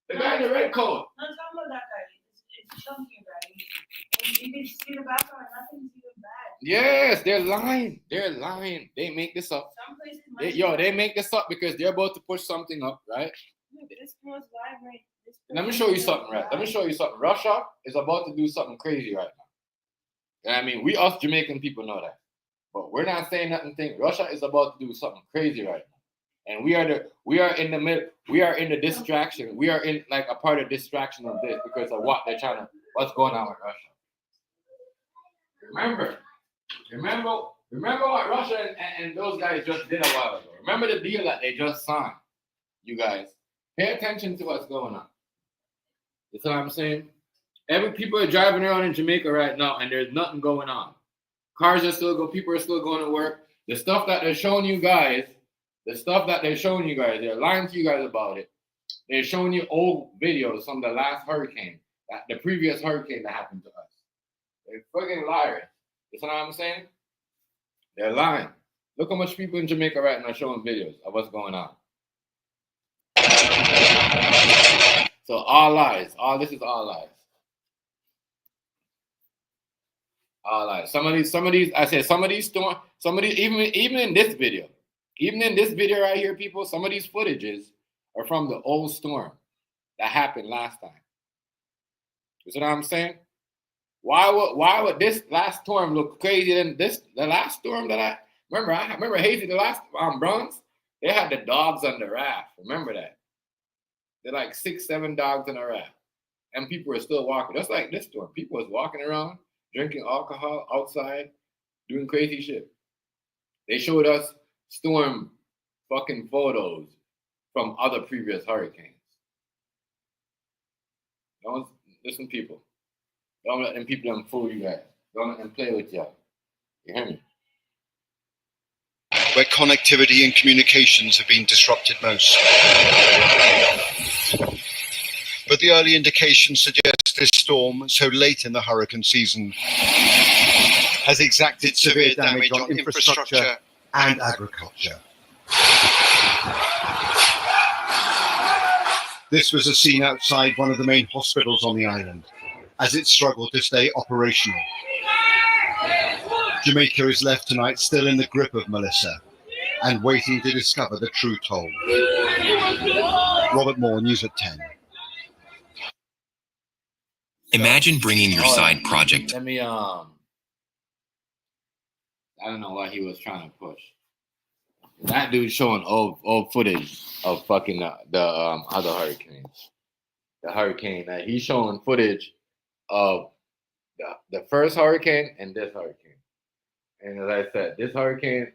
the guy in the red coat? No, talking about that guy. It's chunky, right? You can see the background. Nothing's even bad. Yes, they're lying. They're lying. They make this up. Some places they make this up because they're about to push something up, right? This girl's live right. Let me show you something, right? Let me show you something. Russia is about to do something crazy right now. And I mean, we us Jamaican people know that. But we're not saying nothing. Russia is about to do something crazy right now. And we are in the middle, we are in the distraction. We are in like a part of distraction of this because of what's going on with Russia. Remember what Russia and those guys just did a while ago. Remember the deal that they just signed. You guys, pay attention to what's going on. You see what I'm saying? People are driving around in Jamaica right now and there's nothing going on. Cars are still going, people are still going to work. The stuff that they're showing you guys, they're lying to you guys about it. They're showing you old videos from the last hurricane, the previous hurricane that happened to us. They're fucking liars. You see what I'm saying? They're lying. Look how much people in Jamaica right now are showing videos of what's going on. So all lies. All this is all lies. All lies. Some of these, even in this video right here, people, some of these footages are from the old storm that happened last time. You see what I'm saying? Why would this last storm look crazier than the last storm that I remember Hazy, the last Bronx, they had the dogs on the raft. Remember that? They're like 6-7 dogs on a raft. And people were still walking. Just like this storm. People was walking around, drinking alcohol outside, doing crazy shit. They showed us storm fucking photos from other previous hurricanes. Don't listen, people. Don't let them people fool you guys. Don't let them play with y'all. You hear me? Where connectivity and communications have been disrupted most. But the early indications suggest this storm, so late in the hurricane season, has exacted severe damage on infrastructure and agriculture. This was a scene outside one of the main hospitals on the island, as it struggled to stay operational. Jamaica is left tonight still in the grip of Melissa and waiting to discover the true toll. Robert Moore, News at 10. Imagine bringing your side project. Let me, I don't know what he was trying to push. That dude showing old footage of fucking the other hurricanes. The hurricane that he's showing footage of the first hurricane and this hurricane. And as I said, this hurricane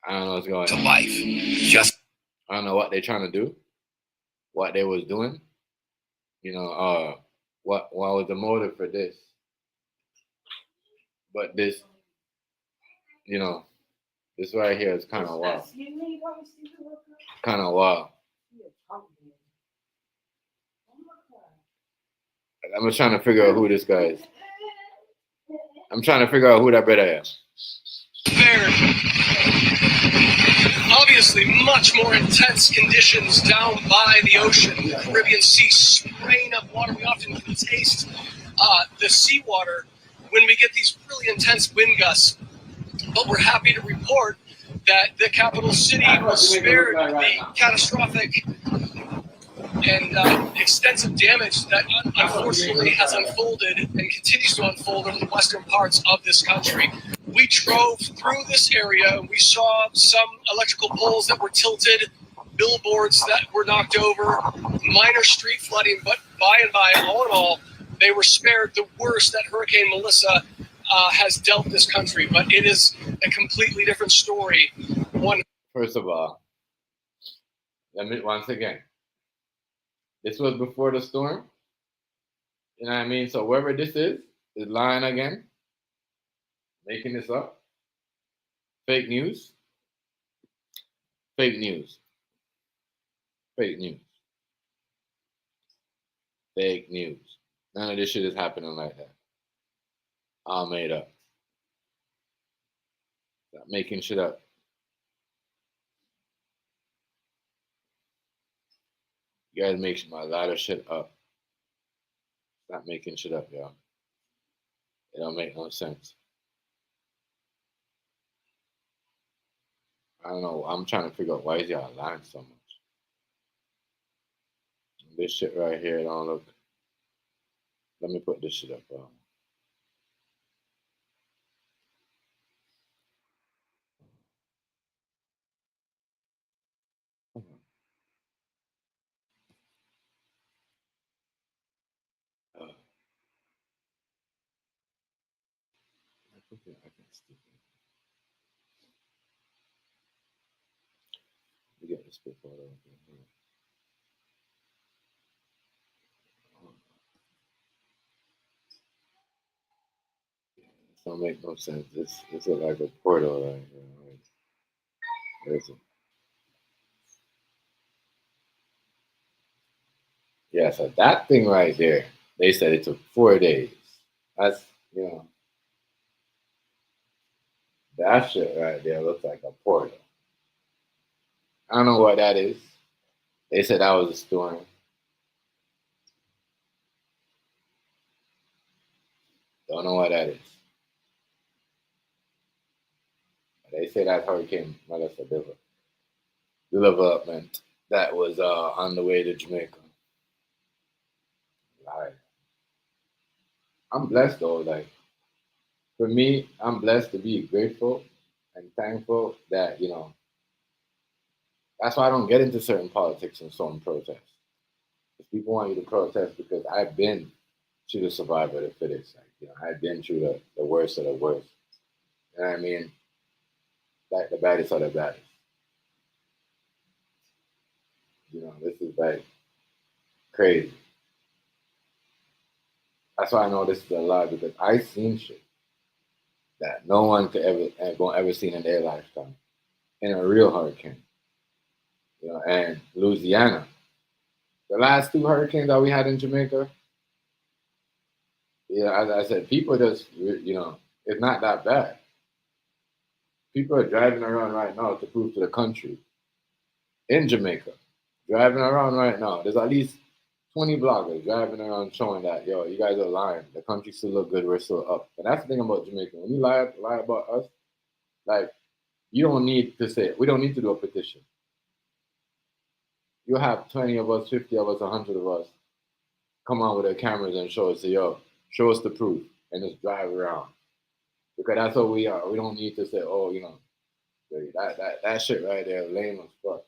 I don't know what's going to on. life. Just I don't know what they're trying to do, what they was doing. You know, what was the motive for this? But this, you know, this right here is kind of wild. Kind of wild. I'm just trying to figure out who this guy is. I'm trying to figure out who that brother is. Fair. Obviously, much more intense conditions down by the ocean. The Caribbean Sea spraying up water. We often can taste the seawater when we get these really intense wind gusts. But we're happy to report that the capital city was spared the catastrophic and extensive damage that unfortunately has unfolded and continues to unfold over the western parts of this country. We drove through this area and we saw some electrical poles that were tilted, billboards that were knocked over, minor street flooding, but by and by, all in all, they were spared the worst that Hurricane Melissa has dealt this country. But it is a completely different story. First of all, let me once again. This was before the storm. You know what I mean? So whoever this is lying again, making this up. Fake news. Fake news. Fake news. Fake news. None of this shit is happening like that. All made up. Stop making shit up. You guys make a lot of shit up. Stop making shit up, y'all. It don't make no sense. I don't know. I'm trying to figure out why is y'all lying so much. This shit right here don't look. Let me put this shit up. I can stick it. We get this bit photo up here. This don't make no sense. This is like a portal right here. There's it. Yeah, so that thing right there, they said it took 4 days. That's, you know, that shit right there looks like a portal. I don't know what that is. They said that was a storm. Don't know what that is. They say that Hurricane Melissa development that was on the way to Jamaica. Like, I'm blessed though. Like, for me, I'm blessed to be grateful and thankful that, you know, that's why I don't get into certain politics and certain protests. If people want you to protest because I've been to the survivor of the fittest. Like, you know, I've been through the worst of the worst. You know what I mean? Like the baddest of the baddest. You know, this is like crazy. That's why I know this is a lie because I seen shit that no one could ever seen in their lifetime in a real hurricane. You know, and Louisiana, the last 2 hurricanes that we had in Jamaica. Yeah, as I said, people just, you know, it's not that bad. People are driving around right now to prove to the country in Jamaica, driving around right now. There's at least 20 bloggers driving around showing that, yo, you guys are lying. The country still look good. We're still up. And that's the thing about Jamaica. When you lie about us, like, you don't need to say it. We don't need to do a petition. You have 20 of us, 50 of us, 100 of us come on with their cameras and show us, say, yo, show us the proof and just drive around. Because that's what we are. We don't need to say, oh, you know, that shit right there, lame as fuck.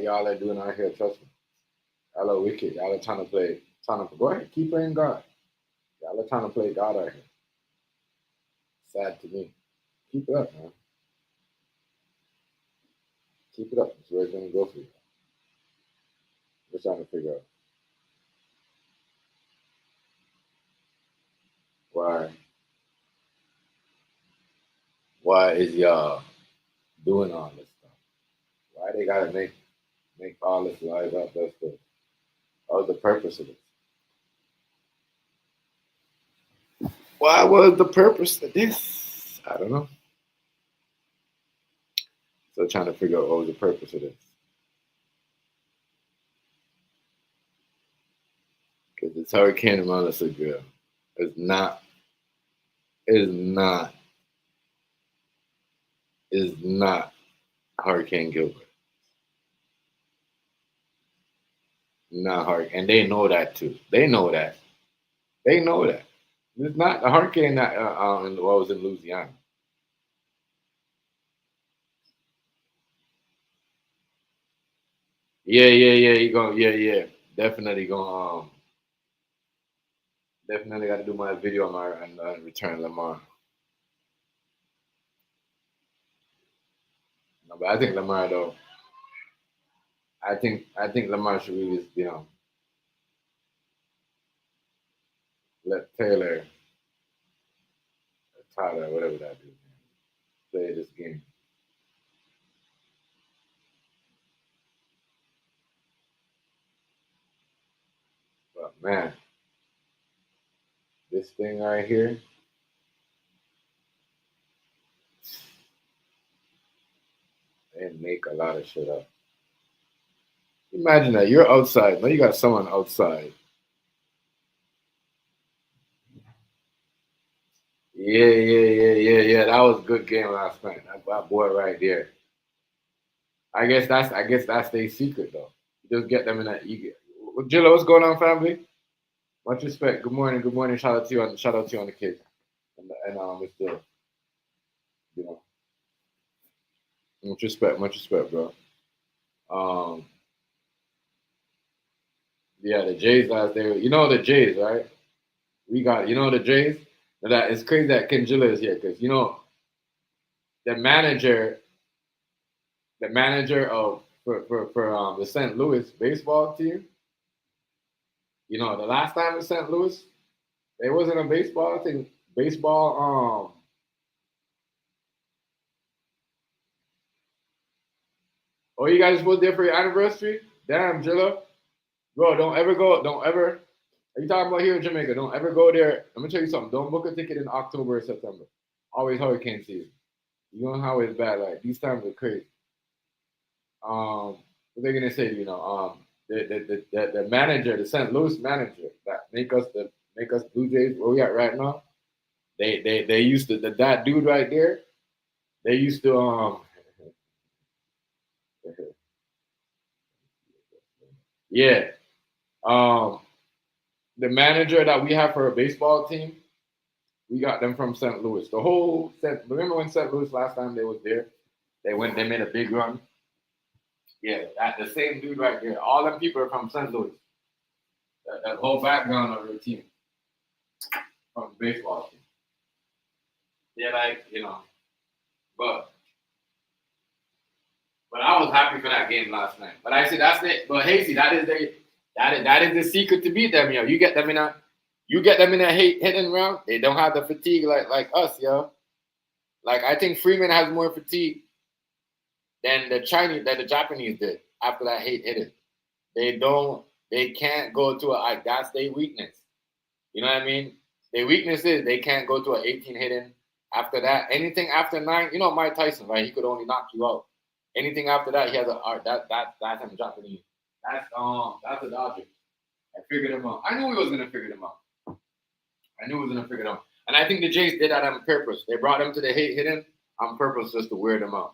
Y'all are doing out here, trust me. Y'all are wicked. Y'all are trying to go ahead, keep playing God. Y'all are trying to play God out here. Sad to me. Keep it up, man. Keep it up. It's where it's gonna go for you. We're trying to figure out why is y'all doing all this stuff? Why they gotta make all this lies up? That's the purpose of it. Why was the purpose of this? I don't know. So trying to figure out what was the purpose of this. Because this hurricane around us girl is not Hurricane Gilbert. Not hurricane. And they know that too. They know that. It's not a hurricane that was in Louisiana. Yeah. You going yeah. Definitely going definitely got to do my video on my and return Lamar. No, but I think Lamar though. I think Lamar should really let Taylor, Tyler, whatever that is, play this game. But man, this thing right here, they make a lot of shit up. Imagine that you're outside. Now you got someone outside. Yeah. That was a good game last night. That boy right there. I guess that's their secret though. You just get them in that. Jilla, what's going on, family? Much respect. Good morning. Shout out to you on the kids. And Mr. You know, much respect, bro. Yeah, the Jays last day. You know the Jays, right? The Jays. That it's crazy that Kenjilla is here because the manager of for the St. Louis baseball team. The last time in St. Louis, there wasn't a baseball thing. Baseball. Oh, you guys was there for your anniversary? Damn, Jilla. Bro, don't ever. Are you talking about here in Jamaica? Don't ever go there. I'm gonna tell you something. Don't book a ticket in October or September. Always hurricane season. You know how it's bad. Like these times are crazy. What they're gonna say? The manager, the St. Louis manager that make us Blue Jays where we at right now. They used to that dude right there. They used to yeah. The manager that we have for a baseball team, we got them from St. Louis. Remember when St. Louis last time they was there? They made a big run. Yeah, the same dude right there. All them people are from St. Louis. That whole background of their team from the baseball team. Yeah, but I was happy for that game last night. But I said that's it. But Hasty, that is the secret to beat them, yo. You get them in a hitting round. They don't have the fatigue like us, yo. Like I think Freeman has more fatigue than the Japanese did after that hitting. They can't go to that's their weakness. You know what I mean? Their weakness is they can't go to an 18 hitting. After that, anything after 9, Mike Tyson, right? He could only knock you out. Anything after that, he has that's him Japanese. That's a Dodger. I figured him out. I knew he was gonna figure them out. And I think the Jays did that on purpose. They brought him to the hitting on purpose just to wear them out.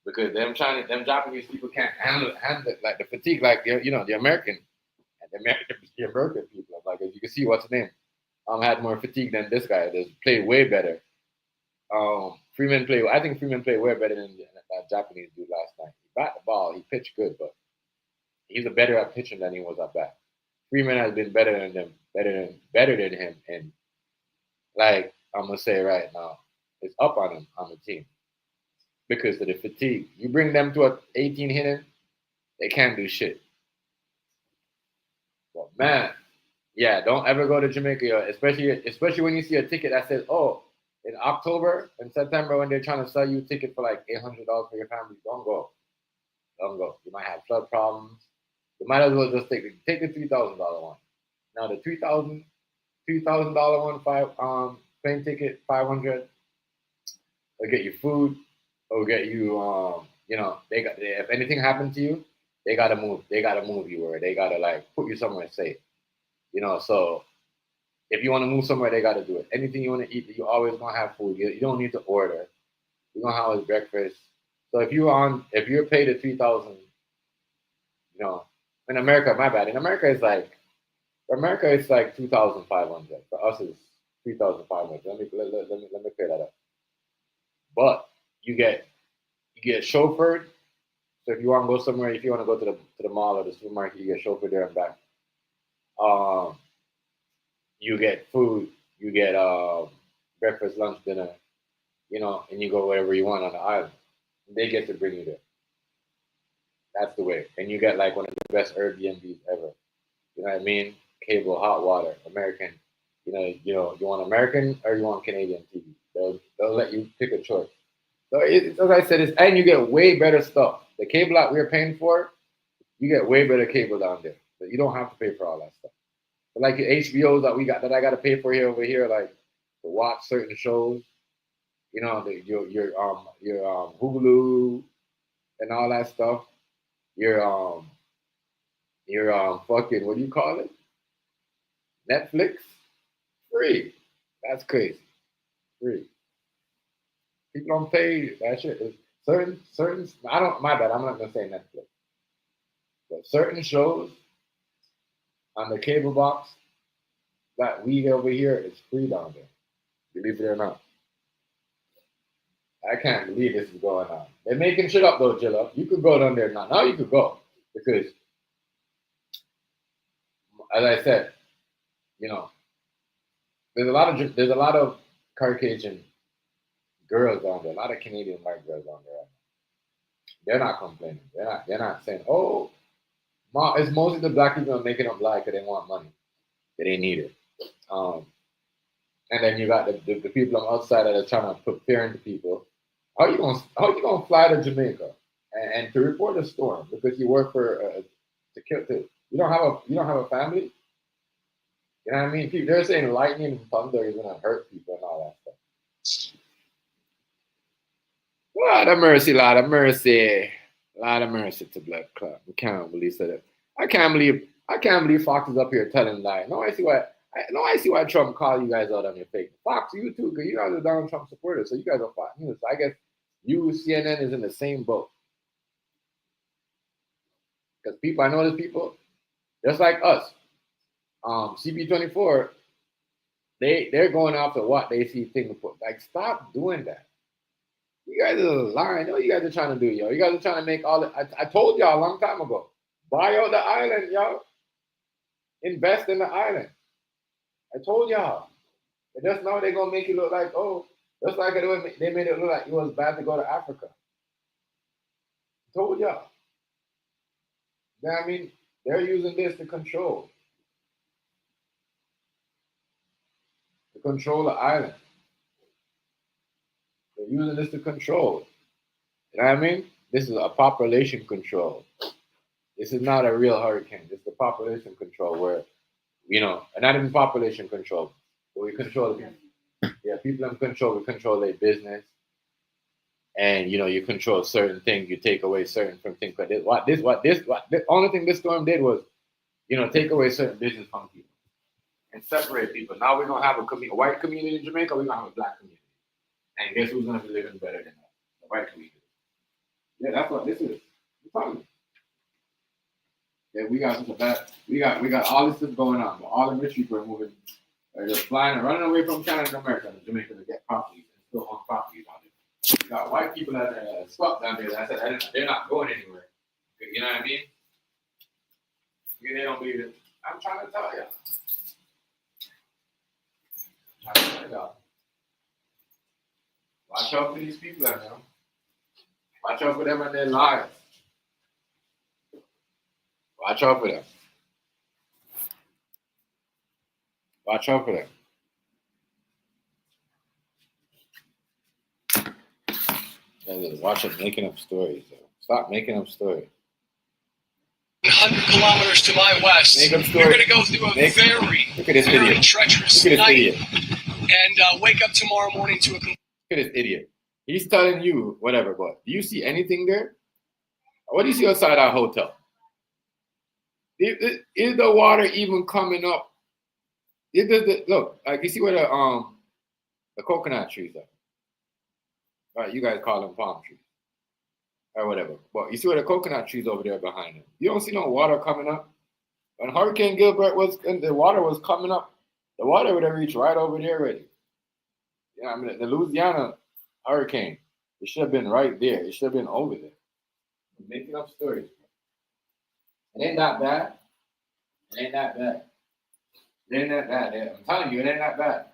Because them Japanese people can't handle it, like the fatigue, like the American people. Like as you can see, what's his name? Had more fatigue than this guy. They played way better. I think Freeman played way better than that Japanese dude last night. He bat the ball, he pitched good, but he's better at pitching than he was at bat. Freeman has been better than him, and like I'm gonna say right now, it's up on him on the team. because of the fatigue. You bring them to a 18 hitting, they can't do shit. But man, yeah, don't ever go to Jamaica, yo. Especially when you see a ticket that says, "Oh, in October and September when they're trying to sell you a ticket for like $800 for your family." Don't go. Don't go. You might have flood problems. You might as well just take the $3,000 one. Now the $3,000 one, plane ticket, 500. They'll get you food. Or get you if anything happened to you, they gotta move you, or they gotta like put you somewhere safe. So if you want to move somewhere, they gotta do it. Anything you want to eat, you always gonna have food. You don't need to order. You're gonna have breakfast. So if you're paid at 3,000, in America, my bad. In America it's like 2,500. For us it's 3,500. Let me clear that up. But you get chauffeured. So if you want to go somewhere, if you want to go to the mall or the supermarket, you get chauffeured there and back. You get food, you get breakfast, lunch, dinner, and you go wherever you want on the island. They get to bring you there. That's the way. And you get like one of the best Airbnbs ever. You know what I mean? Cable, hot water, American. You want American or you want Canadian TV. They'll let you pick a choice. So as I said, and you get way better stuff. The cable that we're paying for, you get way better cable down there. But you don't have to pay for all that stuff. But like the HBOs that I got to pay for over here, like to watch certain shows, your Hulu and all that stuff. Your fucking, what do you call it? Netflix, free. That's crazy. Free. People don't pay that shit. It's certain. I don't. My bad. I'm not gonna say Netflix, but certain shows on the cable box that we over here is free down there. Believe it or not. I can't believe this is going on. They're making shit up though, Jilla. You could go down there now. Now you could go because, as I said, there's a lot of Caucasian girls down there. A lot of Canadian white girls down there. They're not complaining. They're not saying, "Oh, it's mostly the black people making them lie because they want money. They need it." And then you got the people on the outside that are trying to put fear into people. How you gonna fly to Jamaica and to report a storm because you work for to kill? You don't have a family. You know what I mean? They're saying lightning and thunder is gonna hurt people and all that stuff. Lord of mercy, Lord of mercy. Lord of mercy to Blood Club. I can't believe that. I can't believe Fox is up here telling lies. No, I see why Trump called you guys out on your fake. Fox, you too, because you guys are Donald Trump supporters, so you guys are Fox News. So I guess you, CNN, is in the same boat. Because I know there's people just like us. CP24, they're going after what they see thing to put. Like, stop doing that. You guys are lying. What you guys are trying to do, yo? You guys are trying to make all the. I told y'all a long time ago. Buy out the island, yo. Invest in the island. I told y'all. And just now they're gonna make it look like, oh, just like they made it look like it was bad to go to Africa. I told y'all. You know what I mean? They're using this to control. To control the island. They're using this to control. You know what I mean? This is a population control. This is not a real hurricane. This is a population control where, and not even population control, but we control the people. Yeah, people in control. We control their business, and you control certain things. You take away certain from things. But the only thing this storm did was, take away certain business from people and separate people. Now we're gonna have a white community in Jamaica. We're gonna have a black community, and guess who's gonna be living better than us? The white community. Yeah, that's what this is. I'm telling you. Yeah, we got all this stuff going on. But all the rich people are moving, they're just flying and running away from Canada and America and Jamaica to get properties and still own properties on it. We got white people that are stuck down there that said they're not going anywhere. You know what I mean? They don't believe it. I'm trying to tell y'all. Watch out for these people out now. Watch out for them and their lies. Watch out for them. Watch out for them. Watch it making up stories. Though. Stop making up stories. 100 kilometers to my west. Make up We're stories. going to go through a very, Look at this very idiot. treacherous Look at this night idiot. and wake up tomorrow morning to a Look at this idiot. He's telling you whatever, but do you see anything there? What do you see outside our hotel? Is the water even coming up? Look, like you see where the coconut trees are. Right, you guys call them palm trees or whatever. But you see where the coconut trees over there behind them. You don't see no water coming up. When Hurricane Gilbert was and the water was coming up, the water would have reached right over there already. Yeah, I mean the Louisiana hurricane, it should have been right there. It should have been over there. I'm making up stories. It ain't that bad. It ain't that bad. It ain't that bad. I'm telling you, it ain't that bad.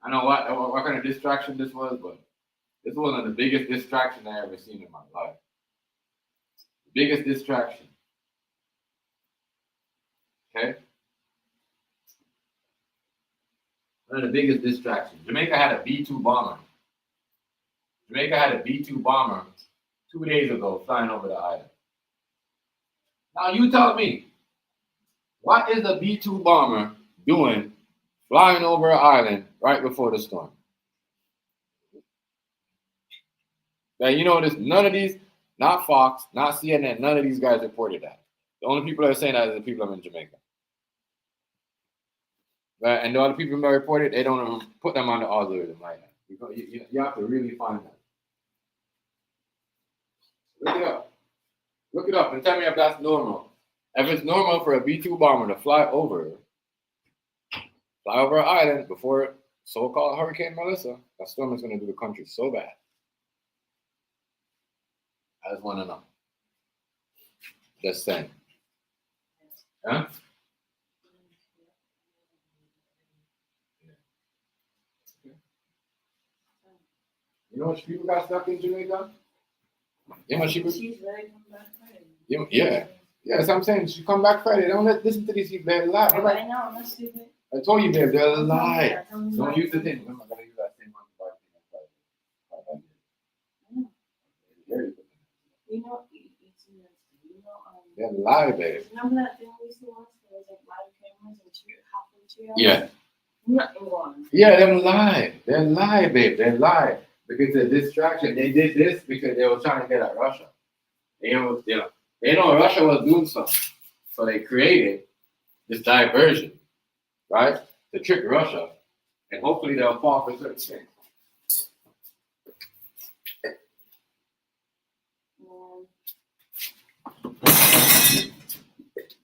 I know what kind of distraction this was, but this was one of the biggest distractions I ever seen in my life. The biggest distraction. Okay? One of the biggest distractions. Jamaica had a B-2 bomber. Jamaica had a B-2 bomber 2 days ago flying over the island. Now you tell me, what is a B-2 bomber doing flying over an island right before the storm? Now you know this. None of these, not Fox, not CNN, none of these guys reported that. The only people that are saying that is the people in Jamaica. Right? And the other people that reported, they don't put them on the algorithm like that. You have to really find that. Look it up. Look it up and tell me if that's normal. If it's normal for a B-2 bomber to fly over an island before so-called Hurricane Melissa, that storm is going to do the country so bad. I just want to know. Just saying. Huh? You know what people got stuck in Jamaica? You know what people? She's ready to come back Friday. Yeah. Yeah, that's what I'm saying. She come back Friday. Don't listen to these people. They're alive. I know, I'm not stupid. I told you, babe, they're alive. Don't use the thing. I'm not going to use that same one. You know, they're alive, babe. remember that thing we used to watch? There was like live cameras and halfway to Yeah. Nothing wrong. Yeah, they're live. They're live, babe. They're live. Because the distraction, they did this because they were trying to get at Russia. They know Russia was doing something. So they created this diversion, right? To trick Russia. And hopefully they'll fall for certain things.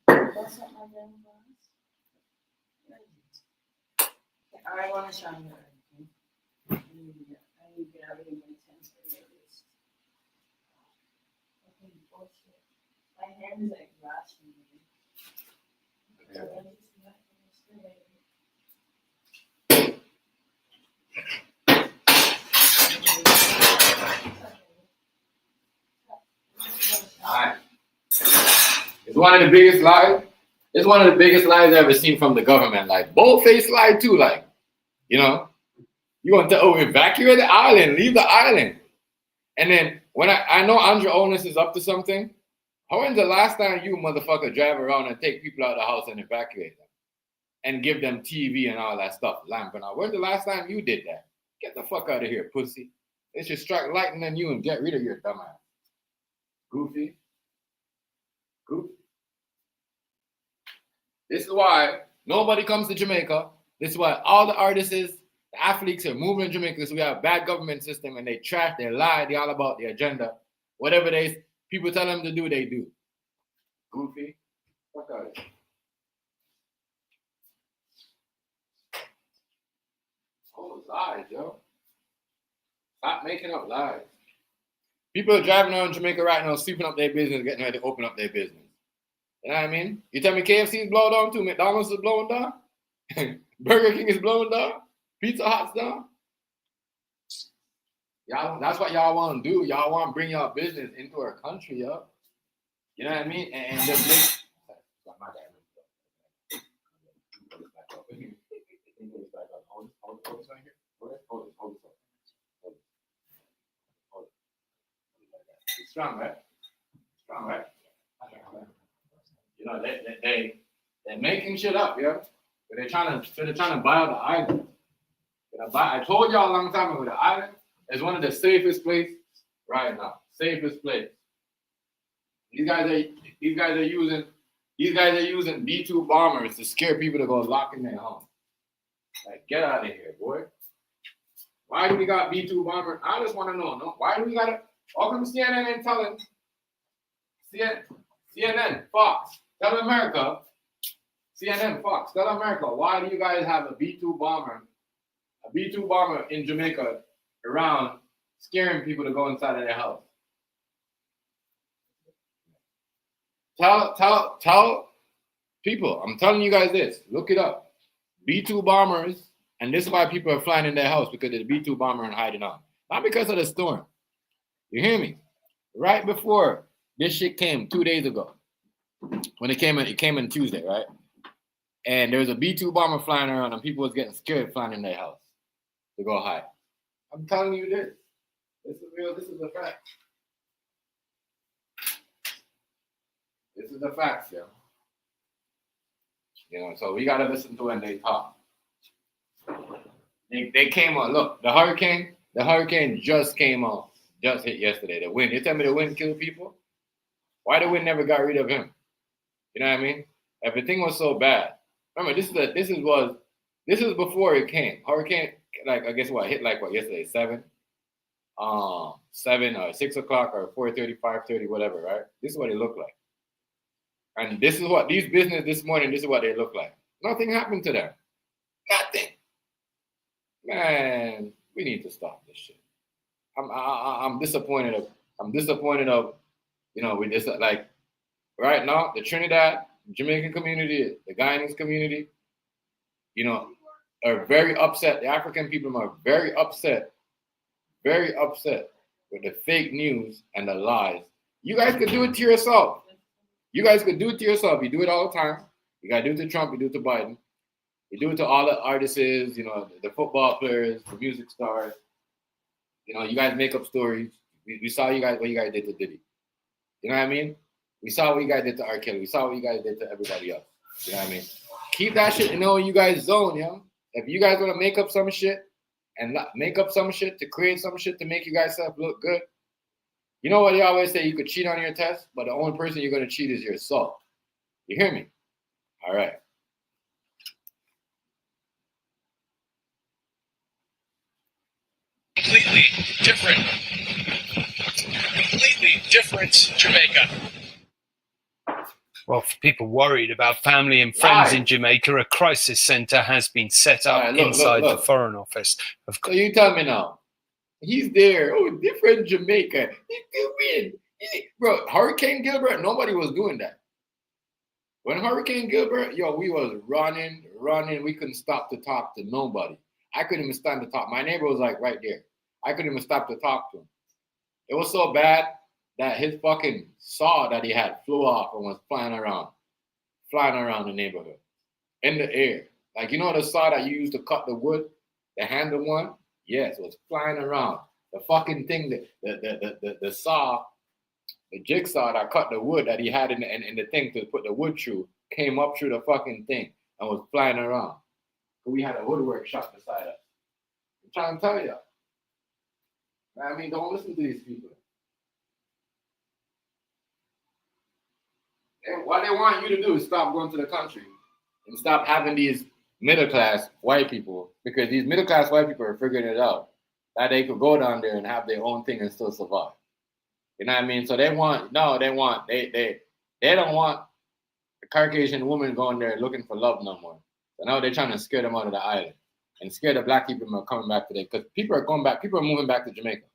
What's up, my friend? I want to shine your I need to get out of here my tense for at least. Okay, bullshit. My hand is like rasping. Alright. It's one of the biggest lies. It's one of the biggest lies I've ever seen from the government. Like, bold-faced lie too. Like, you know, you want to evacuate the island, leave the island. And then when I know Andrew Onus is up to something, when's the last time you motherfucker drive around and take people out of the house and evacuate them? And give them TV and all that stuff, lamp and all. When's the last time you did that? Get the fuck out of here, pussy. They should strike lightning on you and get rid of your dumb ass. Goofy. This is why nobody comes to Jamaica. This is why all the artists, the athletes are moving to Jamaica because we have a bad government system and they trash, they lie, they all about the agenda. Whatever people tell them to do, they do. Goofy. Fuck out of here. Oh, lies, yo. Stop making up lies. People are driving around Jamaica right now, sweeping up their business, getting ready to open up their business. You know what I mean? You tell me KFC is blowing down too, McDonald's is blowing down, Burger King is blowing down, Pizza Hut's down. Y'all, that's what y'all want to do. Y'all want to bring y'all business into our country, yo. You know what I mean? And just make. My bad. Hold this right here. Hold this. It's strong, right? Strong, right? You know, they're making shit up, yo. But they're trying to buy out the island. I told y'all a long time ago, the island is one of the safest places right now. Safest place. These guys are using B-2 bombers to scare people to go lock in their home. Like, get out of here, boy. Why do we got B-2 bombers? I just want to know, no? Why do we got to? How come CNN ain't telling? CNN, Fox, tell America. CNN, Fox, tell America, why do you guys have a B-2 bomber in Jamaica around scaring people to go inside of their house? Tell people, I'm telling you guys this, look it up. B-2 bombers, and this is why people are flying in their house, because of the B-2 bomber and hiding out. Not because of the storm. You hear me? Right before this shit came 2 days ago, when it came in Tuesday, right? And there was a B-2 bomber flying around, and people was getting scared flying in their house to go hide. I'm telling you this. This is real. This is a fact. This is the facts, yo. You know, so we gotta listen to when they talk. They came on. Look, the hurricane just came on. Just hit yesterday. The wind. You tell me the wind killed people? Why the wind never got rid of him? You know what I mean? Everything was so bad. Remember, this is before it came. Hurricane, like, I guess what hit like what yesterday, 7 or 6 o'clock or 4:30, 5:30, whatever, right? This is what it looked like. And this is what these business this morning, this is what they look like. Nothing happened to them. Nothing. Man, we need to stop this shit. I'm disappointed of, you know, we just like right now, the Trinidad, Jamaican community, the Guyanese community, you know, are very upset. The African people are very upset with the fake news and the lies. You guys could do it to yourself. You guys could do it to yourself. You do it all the time. You gotta do it to Trump, you do it to Biden. You do it to all the artists, you know, the football players, the music stars. You know, you guys make up stories. We saw you guys what you guys did to Diddy. You know what I mean? We saw what you guys did to R. Kelly. We saw what you guys did to everybody else. You know what I mean? Keep that shit in all you guys' zone, yo. If you guys want to make up some shit and make up some shit to create some shit to make you guys look good, you know what they always say? You could cheat on your test, but the only person you're going to cheat is yourself. You hear me? All right. Completely different Jamaica. Well, for people worried about family and friends in Jamaica, a crisis centre has been set up inside the Foreign Office. So you tell me now. He's there. Oh, different Jamaica. Bro, Hurricane Gilbert, nobody was doing that. When Hurricane Gilbert, yo, we was running. We couldn't stop to talk to nobody. I couldn't even stand to talk. My neighbor was like right there. I couldn't even stop to talk to him. It was so bad that his fucking saw that he had flew off and was flying around the neighborhood in the air. Like, you know the saw that you used to cut the wood, the handle one? Yes, it was flying around. The fucking thing, the saw, the jigsaw that cut the wood that he had in the thing to put the wood through came up through the fucking thing and was flying around. We had a woodwork shop beside us. I'm trying to tell you. I mean, don't listen to these people. And what they want you to do is stop going to the country and stop having these middle-class white people, because these middle-class white people are figuring it out that they could go down there and have their own thing and still survive. You know what I mean? So they don't want the Caucasian woman going there looking for love no more. So now they're trying to scare them out of the island and scare the black people from coming back today, because people are going back. People are moving back to Jamaica.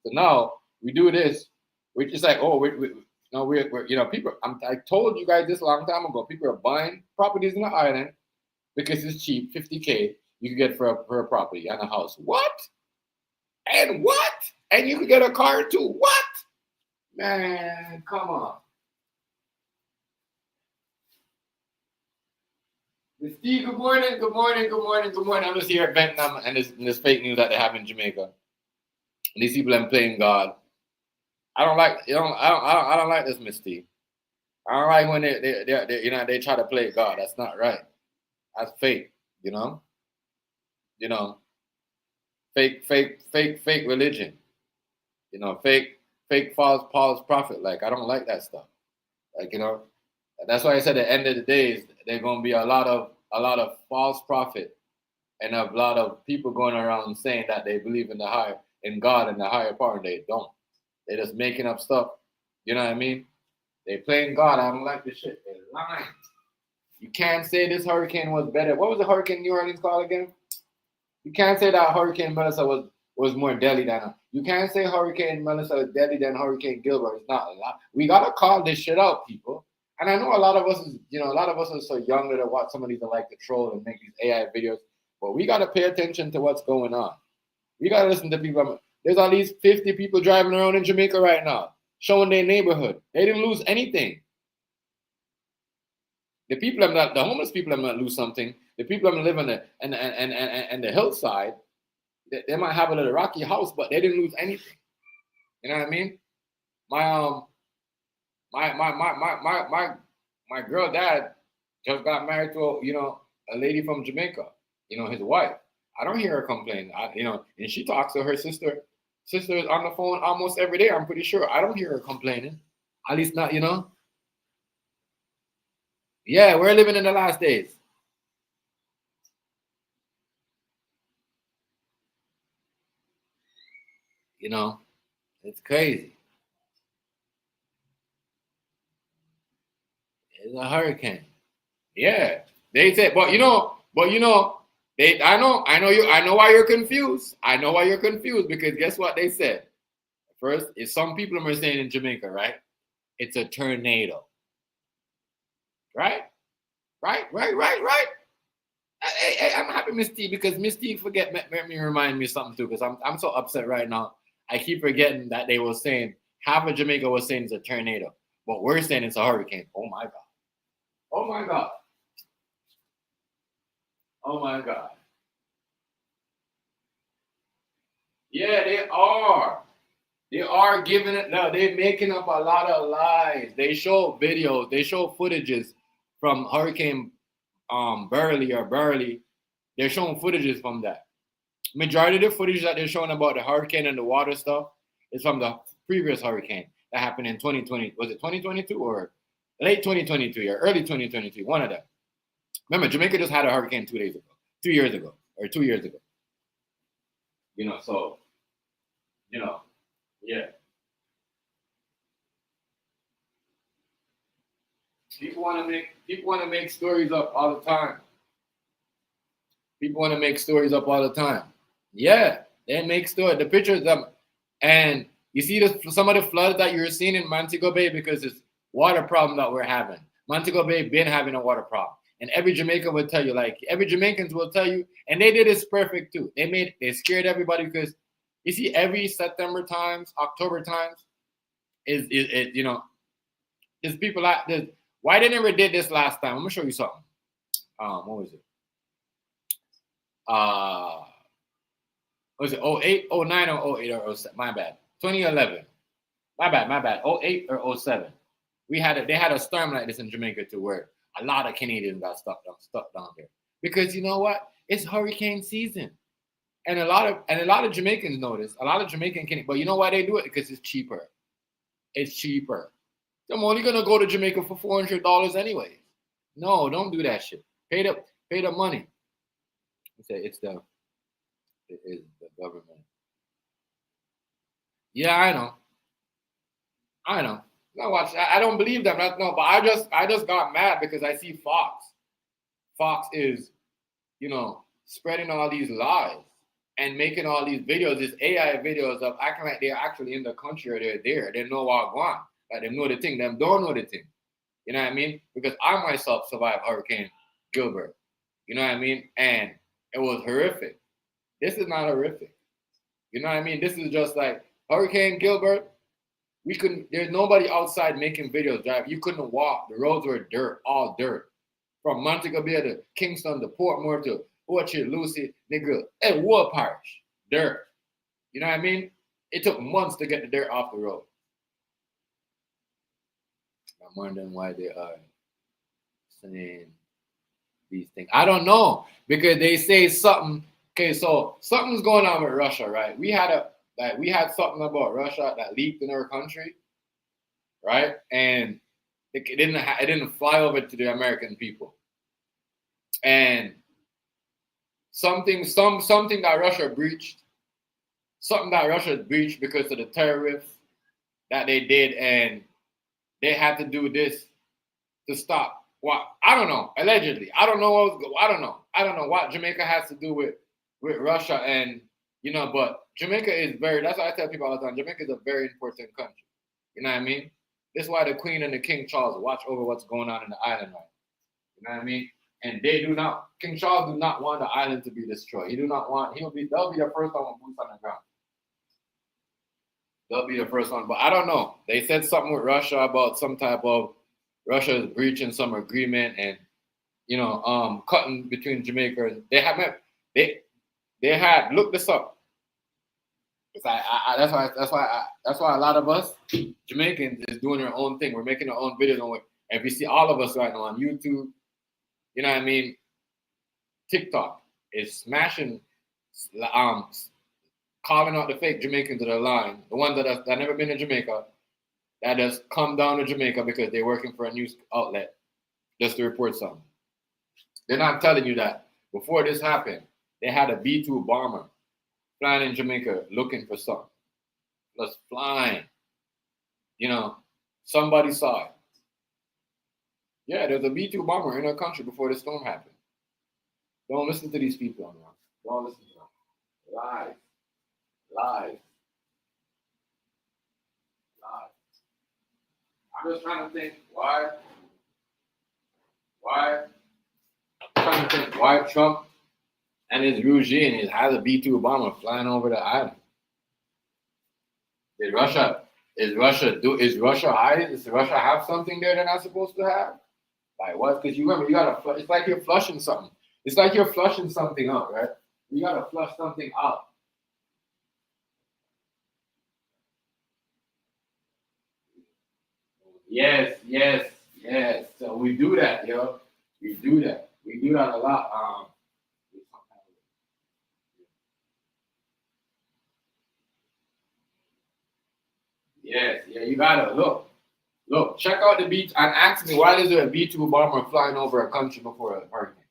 So now we do this. We're just like, oh, we're you know, people. I told you guys this a long time ago. People are buying properties in the island because it's cheap, $50K you can get for a property and a house. What? And what? And you could get a car too. What? Man, come on. Steve, good morning, good morning, good morning, good morning. I'm just here at Vietnam and this fake news that they have in Jamaica. And these people are playing God. I don't like this, Miss Steve. I don't like when they try to play God. That's not right. That's fake, fake religion, fake false prophet. Like, I don't like that stuff. Like, that's why I said at the end of the day, there's gonna be a lot of false prophet and a lot of people going around saying that they believe in God and the higher power, and they don't. They're just making up stuff. You know what I mean? They playing God. I don't like this shit. They're lying. You can't say this hurricane was better. What was the hurricane New Orleans called again? You can't say that Hurricane Melissa was more deadly than. You can't say Hurricane Melissa was deadly than Hurricane Gilbert. It's not. We gotta call this shit out, people. And I know a lot of us are so young that watch some of these that like to troll and make these AI videos. But we gotta pay attention to what's going on. We gotta listen to people. There's at least 50 people driving around in Jamaica right now, showing their neighborhood. They didn't lose anything. The homeless people might lose something. The people that live on the hillside, they might have a little rocky house, but they didn't lose anything. You know what I mean? My girl dad just got married to a lady from Jamaica. His wife. I don't hear her complain. And she talks to her sister. Sister is on the phone almost every day. I'm pretty sure. I don't hear her complaining. At least not. Yeah, we're living in the last days. It's crazy. It's a hurricane. Yeah. They said, I know why you're confused. I know why you're confused, because guess what they said? First, is some people are saying in Jamaica, right? It's a tornado. Right? Right. Hey, I'm happy, Miss T, because Miss T let me remind me of something too, because I'm so upset right now. I keep forgetting that they were saying, half of Jamaica was saying it's a tornado, but we're saying it's a hurricane. Oh my God. Oh my God. Oh my God. Yeah, they are. They are giving it. No, they're making up a lot of lies. They show videos. They show footages from Hurricane Burley. They're showing footages from that. Majority of the footage that they're showing about the hurricane and the water stuff is from the previous hurricane that happened in 2020. Was it 2022 or late 2023 or early 2023? One of them. Remember, Jamaica just had a hurricane 2 years ago. Yeah. People want to make stories up all the time. Yeah, they make stories. The pictures of them, and you see some of the floods that you're seeing in Montego Bay because it's water problem that we're having. Montego Bay been having a water problem, and every Jamaican will tell you, every Jamaicans will tell you, and they did this perfect too. They scared everybody because you see every September times, October times, is people like this. Why they never did this last time? I'm gonna show you something. What was it? Was it 08, 09, or 08 or 07? My bad. 2011. My bad. 08 or 07. They had a storm like this in Jamaica too, where a lot of Canadians got stuck down there. Because you know what? It's hurricane season. And a lot of Jamaicans know this. A lot of Jamaican Canadians, but you know why they do it? Because it's cheaper. I'm only gonna go to Jamaica for $400 anyway. No, don't do that shit. Pay the money. It is the government. Yeah, I know. No, watch. I don't believe them. But I just got mad because I see Fox. Fox is, spreading all these lies and making all these videos, these AI videos of acting like they're actually in the country or they're there. They know what going on. Like they know the thing. Them don't know the thing. You know what I mean? Because I myself survived Hurricane Gilbert. You know what I mean? And it was horrific. This is not horrific. You know what I mean? This is just like Hurricane Gilbert. We couldn't. There's nobody outside making videos. Drive. You couldn't walk. The roads were dirt, all dirt. From Montego Bay to Kingston to Portmore to Orchard, Lucy, nigga, and War Parish, dirt. You know what I mean? It took months to get the dirt off the road. I'm wondering why they are saying these things. I don't know, because they say something. Okay, so something's going on with Russia, right? We had something about Russia that leaked in our country, right? And it didn't fly over to the American people. And something that Russia breached, because of the tariffs that they did, and they had to do this to stop. What, I don't know. Allegedly, I don't know I don't know what Jamaica has to do with Russia, and but Jamaica is that's why I tell people all the time. Jamaica is a very important country. You know what I mean? This is why the Queen and the King Charles watch over what's going on in the island, right? You know what I mean? And King Charles do not want the island to be destroyed. They'll be the first one with boots on the ground. They'll be the first one. But I don't know. They said something with Russia about some type of Russia is breaching some agreement, and cutting between Jamaica and they had look this up. That's why a lot of us Jamaicans is doing their own thing. We're making our own videos on it. And if you see all of us right now on YouTube, you know what I mean, TikTok is smashing, calling out the fake Jamaicans that are lying, the ones that have never been to Jamaica, that just come down to Jamaica because they're working for a news outlet just to report something. They're not telling you that before this happened, they had a B-2 bomber flying in Jamaica looking for something. Just flying. Somebody saw it. Yeah, there's a B-2 bomber in our country before the storm happened. Don't listen to these people, man. Don't listen to them. Lies. I'm just trying to think why Trump and his regime has a B-2 bomber flying over the island. Is Russia hiding? Does Russia have something there they're not supposed to have? Like what? Because you remember, it's like you're flushing something. It's like you're flushing something out, right? You gotta flush something out. Yes. So we do that, yo. We do that a lot. Yes, you gotta look, check out the beach and ask me why is there a B-2 bomber flying over a country before a hurricane,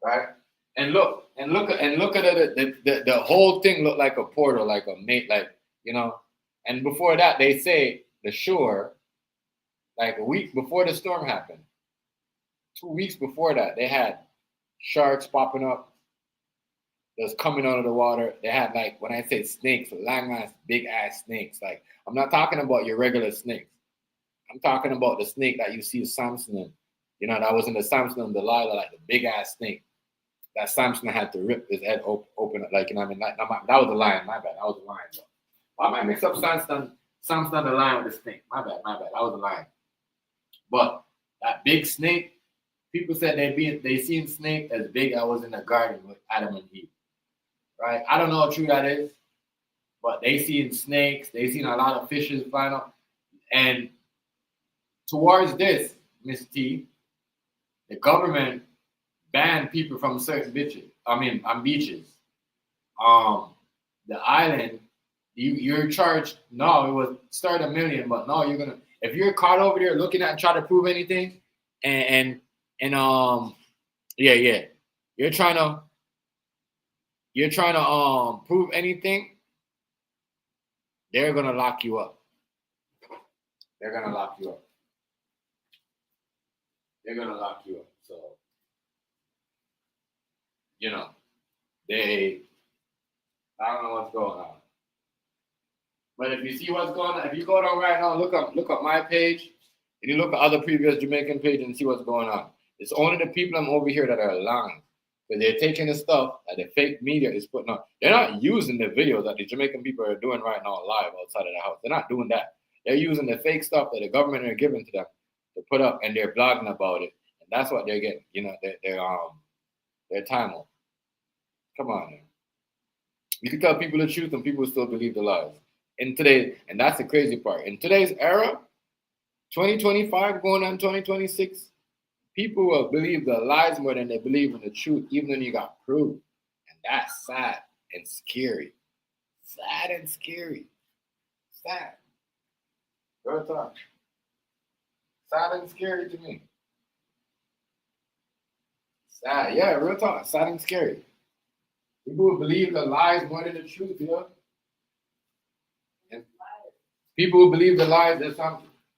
right? And look at it. The whole thing looked like a portal, like a mate, And before that, they say the shore, like a week before the storm happened, 2 weeks before that, they had sharks popping up. That's coming out of the water. They had, like, when I say snakes, long ass, big ass snakes. Like, I'm not talking about your regular snakes. I'm talking about the snake that you see Samson in. That was in the Samson and Delilah, like the big ass snake that Samson had to rip his head open. Like, that was a lion. My bad. That was a lion. Why am I mix up Samson and the lion with the snake? My bad. That was a lion. But that big snake, people said they seen snake as big as was in the garden with Adam and Eve. Right? I don't know how true that is, but they seen snakes, they seen a lot of fishes flying up. And towards this, Miss T, the government banned people from certain beaches. On beaches. The island, you're charged, no, it was start $1 million, but no, if you're caught over there looking at and try to prove anything, you're trying to prove anything, they're gonna lock you up. So I don't know what's going on. But if you see what's going on, if you go down right now, look up my page, and you look at other previous Jamaican pages and see what's going on. It's only the people I'm over here that are lying. Because they're taking the stuff that the fake media is putting on. They're not using the videos that the Jamaican people are doing right now live outside of the house. They're not doing that. They're using the fake stuff that the government are giving to them to put up, and they're blogging about it. And that's what they're getting. You know, their time on. Come on, man. You can tell people the truth and people still believe the lies. And that's the crazy part. In today's era, 2025 going on 2026, people will believe the lies more than they believe in the truth, even when you got proof. And that's sad and scary. Sad and scary. Sad. Real talk. Sad and scary to me. Sad. Yeah, real talk. Sad and scary. People will believe the lies more than the truth, you know? And people will believe the lies.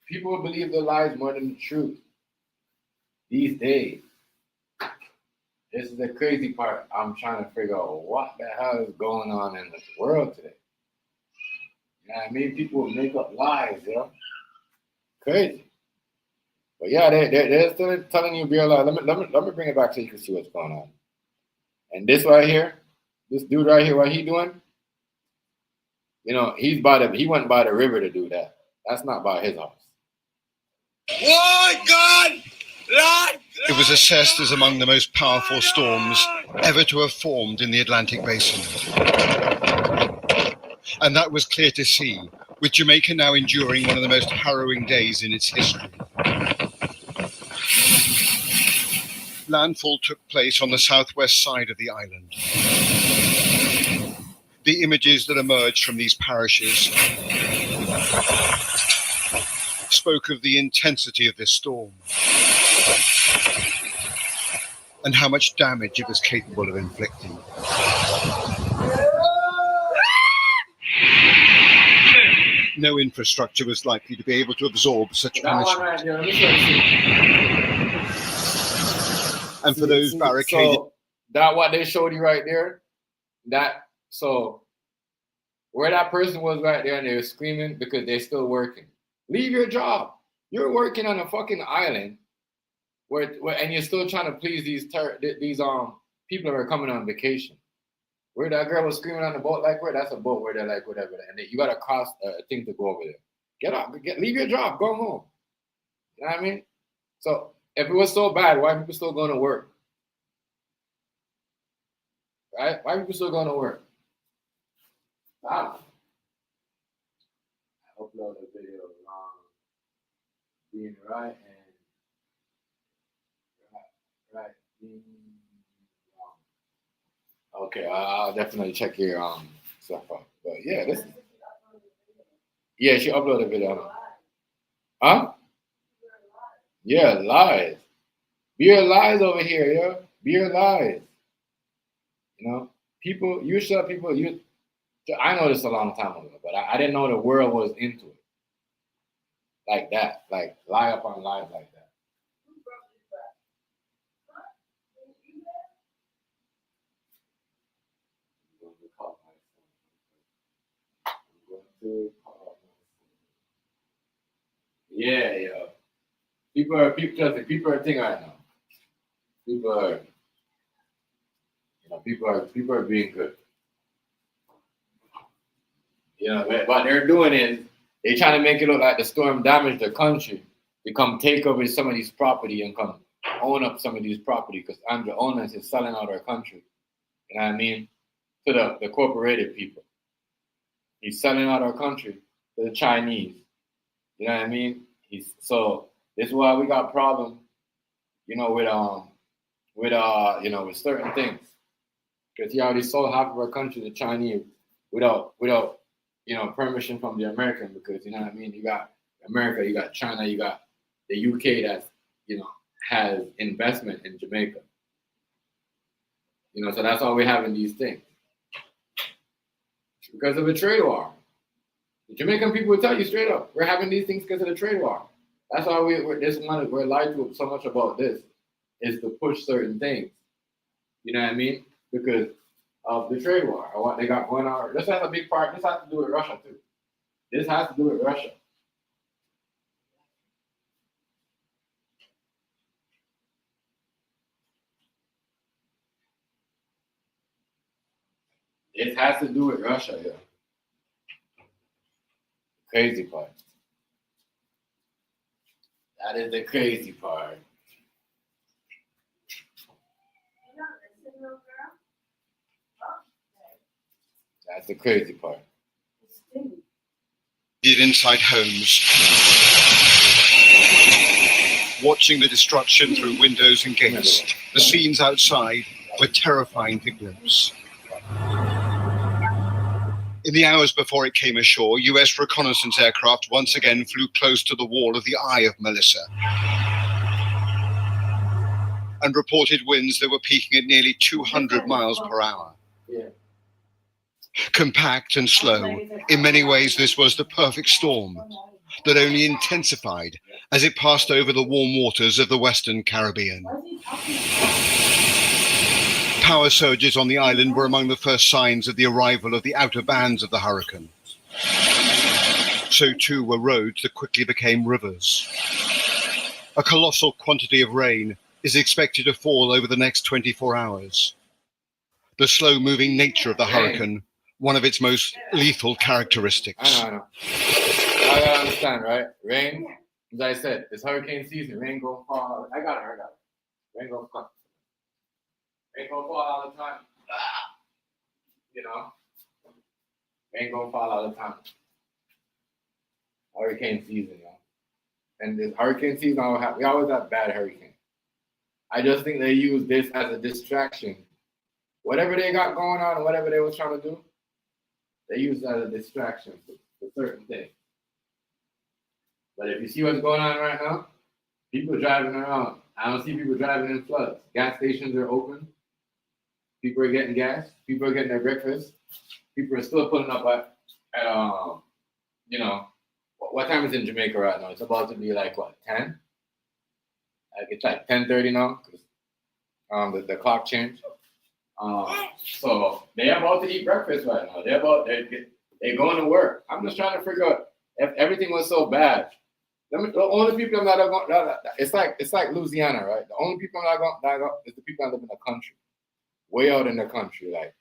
People will believe the lies more than the truth these days. This is the crazy part. I'm trying to figure out what the hell is going on in this world today. You know what I mean? People will make up lies, you know? Crazy. But yeah, they're still telling you real lies. Let me bring it back so you can see what's going on. And this right here, this dude right here, what he doing? You know, he went by the river to do that. That's not by his house. Lord God! Lord! It was assessed as among the most powerful storms ever to have formed in the Atlantic Basin. And that was clear to see, with Jamaica now enduring one of the most harrowing days in its history. Landfall took place on the southwest side of the island. The images that emerged from these parishes spoke of the intensity of this storm and how much damage it was capable of inflicting. No infrastructure was likely to be able to absorb such punishment. And for those barricaded... So that what they showed you right there, so where that person was right there and they were screaming because they're still working. Leave your job. You're working on a fucking island where and you're still trying to please these people that are coming on vacation. Where that girl was screaming on the boat, like where that's a boat where they're like whatever, and you gotta cross a thing to go over there. Get up, leave your job, go home. You know what I mean? So if it was so bad, why are people still going to work? Right? Why are people still going to work? I upload a video being right and right being wrong. Okay, I'll definitely check your stuff out. But yeah, she uploaded a video. Huh? Yeah, lies. Beer lies over here, yo. Beer lies. You know, people, you shut people, I know this a long time ago, but I didn't know the world was into it. Like that. Like lie upon lies like that. Yeah. People are thinking right now. People are being good. You know, what they're doing is they're trying to make it look like the storm damaged the country. They come take over some of these property and come own up some of these property because Andrew Owners is selling out our country. You know what I mean? To the corporated people. He's selling out our country to the Chinese. You know what I mean? So this is why we got problem, you know, with certain things. Because he already sold half of our country to the Chinese without permission from the American, because you know what I mean? You got America, you got China, you got the UK that, has investment in Jamaica. So that's why we're having these things. Because of a trade war. The Jamaican people will tell you straight up, we're having these things because of the trade war. That's why we're lied to so much about this, is to push certain things. You know what I mean? Because of the trade war or what they got going on. This has a big part. This has to do with Russia too. This has to do with Russia. It has to do with Russia, yeah. Crazy part. That is the crazy part. That's the crazy part. Inside homes, watching the destruction through windows and gates. The scenes outside were terrifying to glimpse. In the hours before it came ashore, US reconnaissance aircraft once again flew close to the wall of the Eye of Melissa and reported winds that were peaking at nearly 200 miles per hour. Yeah. Compact and slow, in many ways this was the perfect storm that only intensified as it passed over the warm waters of the Western Caribbean. Power surges on the island were among the first signs of the arrival of the outer bands of the hurricane. So too were roads that quickly became rivers. A colossal quantity of rain is expected to fall over the next 24 hours. The slow-moving nature of the hurricane, one of its most lethal characteristics. I know. I gotta understand, right? Rain, as I said, it's hurricane season. Rain gonna fall. I got it. Rain gonna fall. Rain gonna fall all the time. You know? Rain gonna fall all the time. Hurricane season, y'all. And this hurricane season, we always have bad hurricanes. I just think they use this as a distraction. Whatever they got going on, whatever they was trying to do, they use it as a distraction for certain things. But if you see what's going on right now, people driving around. I don't see people driving in floods. Gas stations are open. People are getting gas. People are getting their breakfast. People are still pulling up at you know, what time is it in Jamaica right now? It's about to be like, what, 10? Like it's like 10:30 now because the clock changed. So they're about to eat breakfast right now. They're going to work. I'm just trying to figure out if everything was so bad. The only people that are going, it's like Louisiana, right? The only people that are going is the people that live in the country, way out in the country, like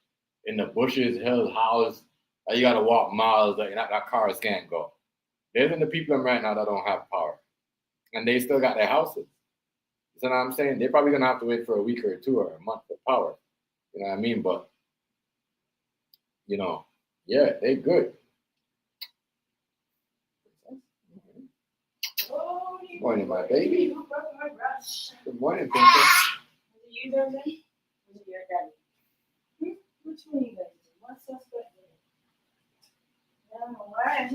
in the bushes, hills, houses. You got to walk miles that cars can't go. There's the people right now that don't have power, and they still got their houses. You know what I'm saying? They're probably gonna have to wait for a week or two or a month for power. You know what I mean? But you know, yeah, they good. Good morning, my baby. Good morning, Princess. Was it you done that? Was it your daddy? Which one you guys did? What's that stuff? I don't know why.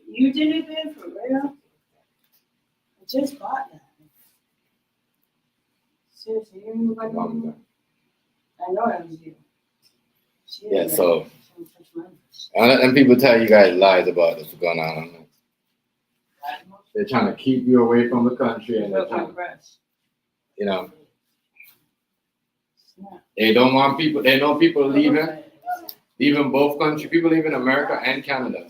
You did it then for real? I just bought that. Seriously, you remember my mom? I know that was you. Yeah, so I let them people tell you guys lies about what's going on. They're trying to keep you away from the country, and they're trying, you know, they don't want people. They know people leaving both countries. People leaving America and Canada,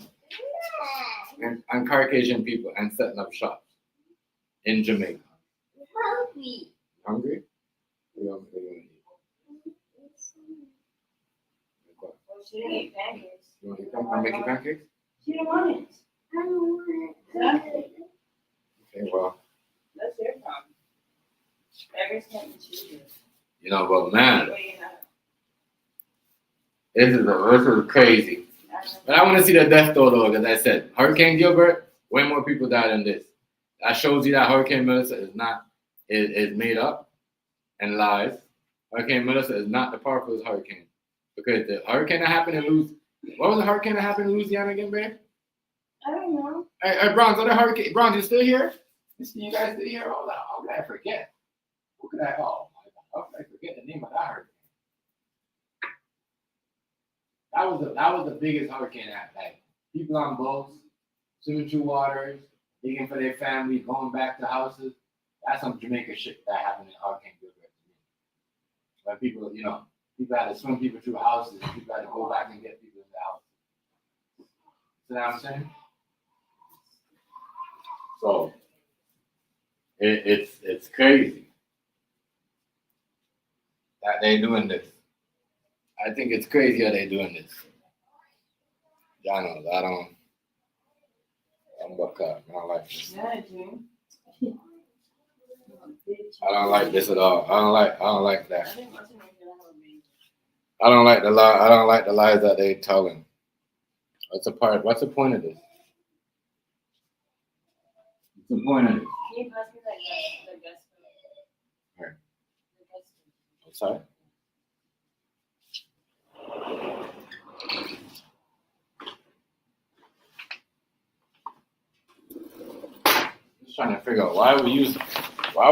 and Caucasian people, and setting up shops in Jamaica. Hungry? You want to come? I'll make you pancakes? She don't want it. I don't want it. Okay, well. That's their problem. Everything she does. You know, but man, this is crazy. But I want to see the death toll though, because I said Hurricane Gilbert, way more people died than this. That shows you that Hurricane Melissa is made up and lies. Hurricane Melissa is not the powerful hurricane. Because the hurricane that happened in what was the hurricane that happened in Louisiana again, babe? I don't know. Hey, Bronze, other hurricane. Bronze, you still here? You guys still here? Oh, how could I forget? How could I forget the name of that hurricane? That was the biggest hurricane like people on boats, swimming through waters, digging for their family, going back to houses. That's some Jamaica shit that happened in Hurricane Gilbert. Where people, you know, people had to swim people through houses, and people had to go back and get people in the house. See what I'm saying? So it's crazy that they're doing this. I think it's crazy how they doing this. Y'all know, I don't buck up. I don't like this. Yeah, Jim. I don't like this at all. I don't like that. I think what's the name of the baby? I don't like the lie. I don't like the lies that they telling. What's the point of this? What's the point of this? Can you pass me the guest book? Where? The guest book. I'm sorry. Just trying to figure out why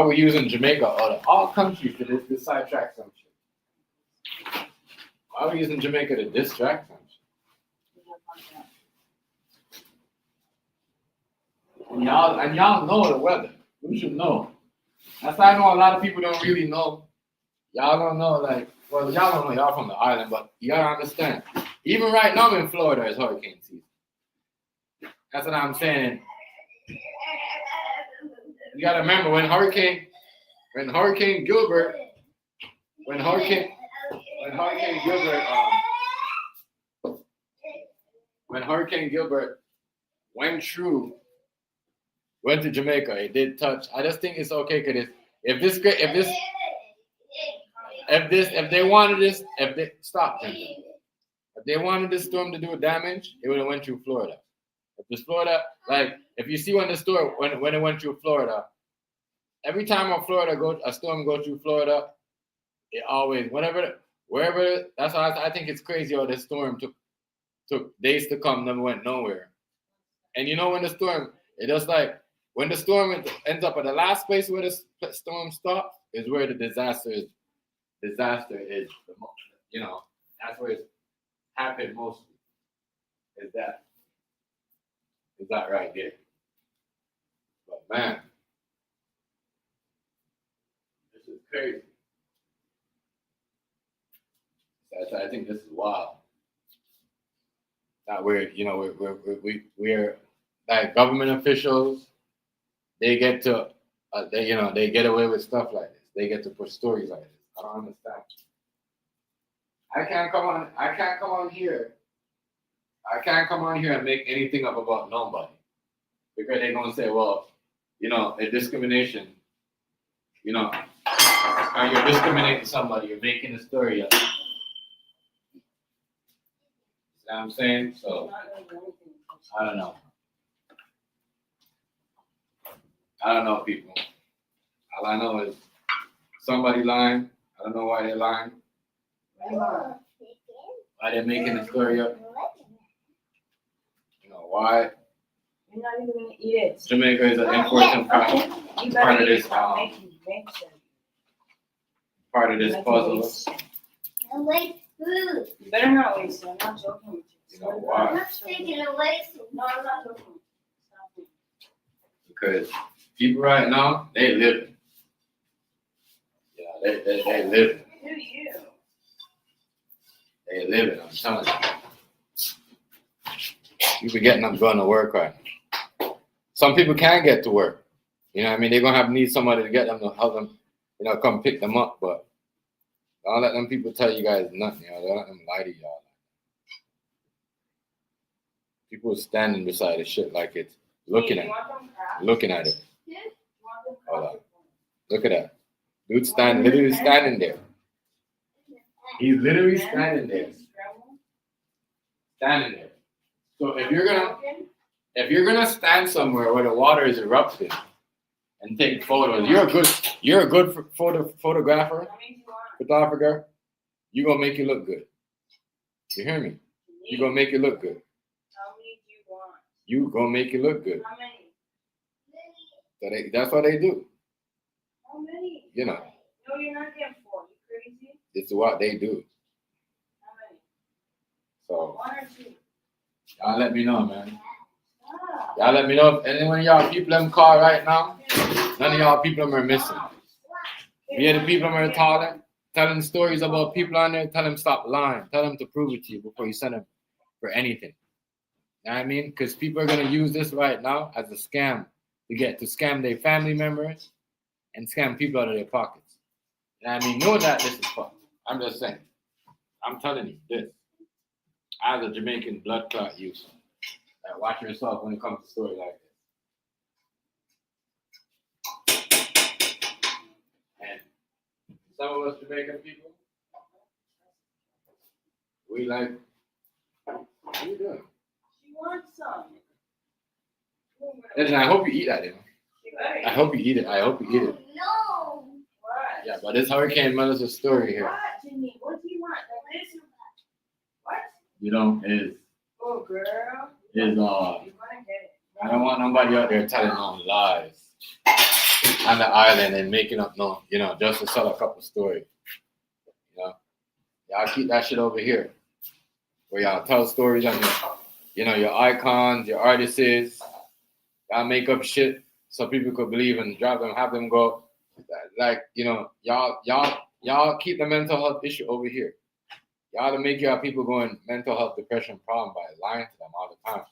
we're using Jamaica out of all countries to this sidetrack some shit. Why are we using Jamaica to distract some shit? And y'all know the weather. You should know. That's why I know a lot of people don't really know. Y'all don't know, like, well, y'all don't know, y'all from the island, but you gotta understand. Even right now in Florida, it's hurricane season. That's what I'm saying. You gotta remember when Hurricane Gilbert went to Jamaica, it did touch. I just think it's okay because if they wanted this storm to do damage, it would have went through Florida. If it's Florida, like if you see when the storm when it went through Florida, every time a storm goes through Florida, it always wherever. That's why I think it's crazy how the storm took days to come, never went nowhere. And you know when the storm, it just like when the storm ends up at the last place where the storm stops is where the disaster is. You know, that's where it's happened mostly. Is that right there? But man, this is crazy. I think this is wild. That we're like government officials. They get to they get away with stuff like this. They get to push stories like this. I don't understand. I can't come on here and make anything up about nobody. Because they're gonna say, well, a discrimination, or you're discriminating somebody, you're making a story up. You know what I'm saying? So I don't know. People. All I know is somebody lying. I don't know why they're lying. Why they're making the story up. Why? You're not even gonna eat it. Jamaica is an important part of this puzzle. And waste food. You better not waste it. I'm not joking with you. Why? I'm not taking away food. No, I'm not joking with you. Stop it. Because people right now, they living. Yeah, they living. Who you? They living, I'm telling you. People getting up going to work right now. Some people can't get to work. You know what I mean? They're going to need somebody to get them to help them, come pick them up. But don't let them people tell you guys nothing. Don't let them lie to y'all. People standing beside the shit like it's looking at it. Hold on. Look at that. Dude literally standing there. He's literally standing there. Standing there. So if you're gonna stand somewhere where the water is erupting and take photos, you're a good photographer. You're gonna make it look good. You hear me? You're gonna make it look good. How many do you want? You gonna make it look good. How many? So that's what they do. How many? No, you're not getting 4. You crazy? It's what they do. How many? So 1 or 2? y'all let me know, man. Stop. Y'all let me know if any one of y'all people them call right now. None of y'all people them are missing. If you hear the people them are telling stories about people on there, tell them stop lying. Tell them to prove it to you before you send them for anything. You know what I mean? Because people are gonna use this right now as a scam to scam their family members and scam people out of their pockets. You know what I mean? Know that this is fun. I'm just saying. I'm telling you this. As a Jamaican blood clot user, watch yourself when it comes to stories like this. And some of us Jamaican people, we like, what are you doing? She wants some. Listen, I hope you eat that, you know. I hope you eat it. I hope you eat it. No. What? Yeah, but this hurricane melts a story here. What, Jimmy? What do you want? Like this? What? You know, is Oh, girl. You You wanna want to get it. I don't want nobody out there telling no lies on the island and making up no, just to sell a couple stories. Y'all keep that shit over here. Where y'all tell stories on your icons, your artists, y'all make up shit so people could believe and drop them, have them go. Like, y'all keep the mental health issue over here. Y'all to make y'all people going mental health depression problem by lying to them all the time.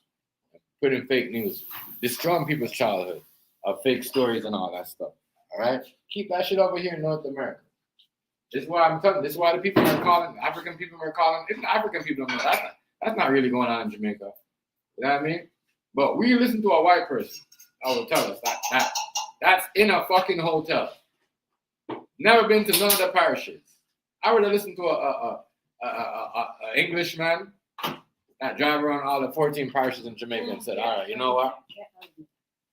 Putting fake news, destroying people's childhood of fake stories and all that stuff. All right? Keep that shit over here in North America. This is why I'm telling you. This is why the people are calling, African people are calling, even African people don't know that's not really going on in Jamaica. You know what I mean? But we listen to a white person that will tell us that's in a fucking hotel. Never been to none of the parishes. I would have listened to a Englishman that drive around all the 14 parishes in Jamaica and said, all right, you know what?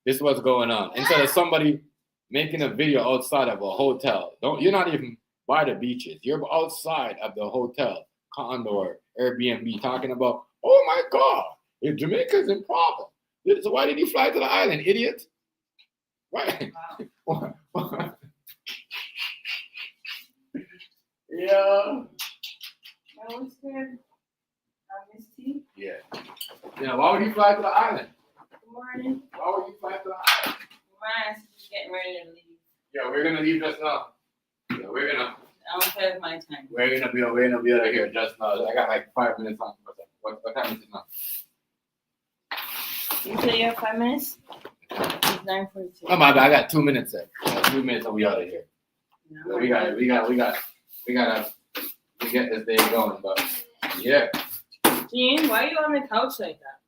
This is what's going on. Instead of somebody making a video outside of a hotel. You're not even by the beaches. You're outside of the hotel, condo, or Airbnb talking about, oh my God, if Jamaica's in problem. So why did he fly to the island, idiot? Right. Wow. Yeah. That was good. Miss T. Yeah. Why would he fly to the island? Good morning. Why would he fly to the island? My ass is getting ready to leave. Yeah, we're gonna leave just now. Yeah, we're gonna. I don't have my time. We're gonna be out of here just now. I got like 5 minutes on. What time is it now? You say you have 5 minutes? It's 9:42. Oh my bad. I got 2 minutes there. 2 minutes and we out of here. No, So we gotta get this day going. But yeah. Gene, why are you on the couch like that?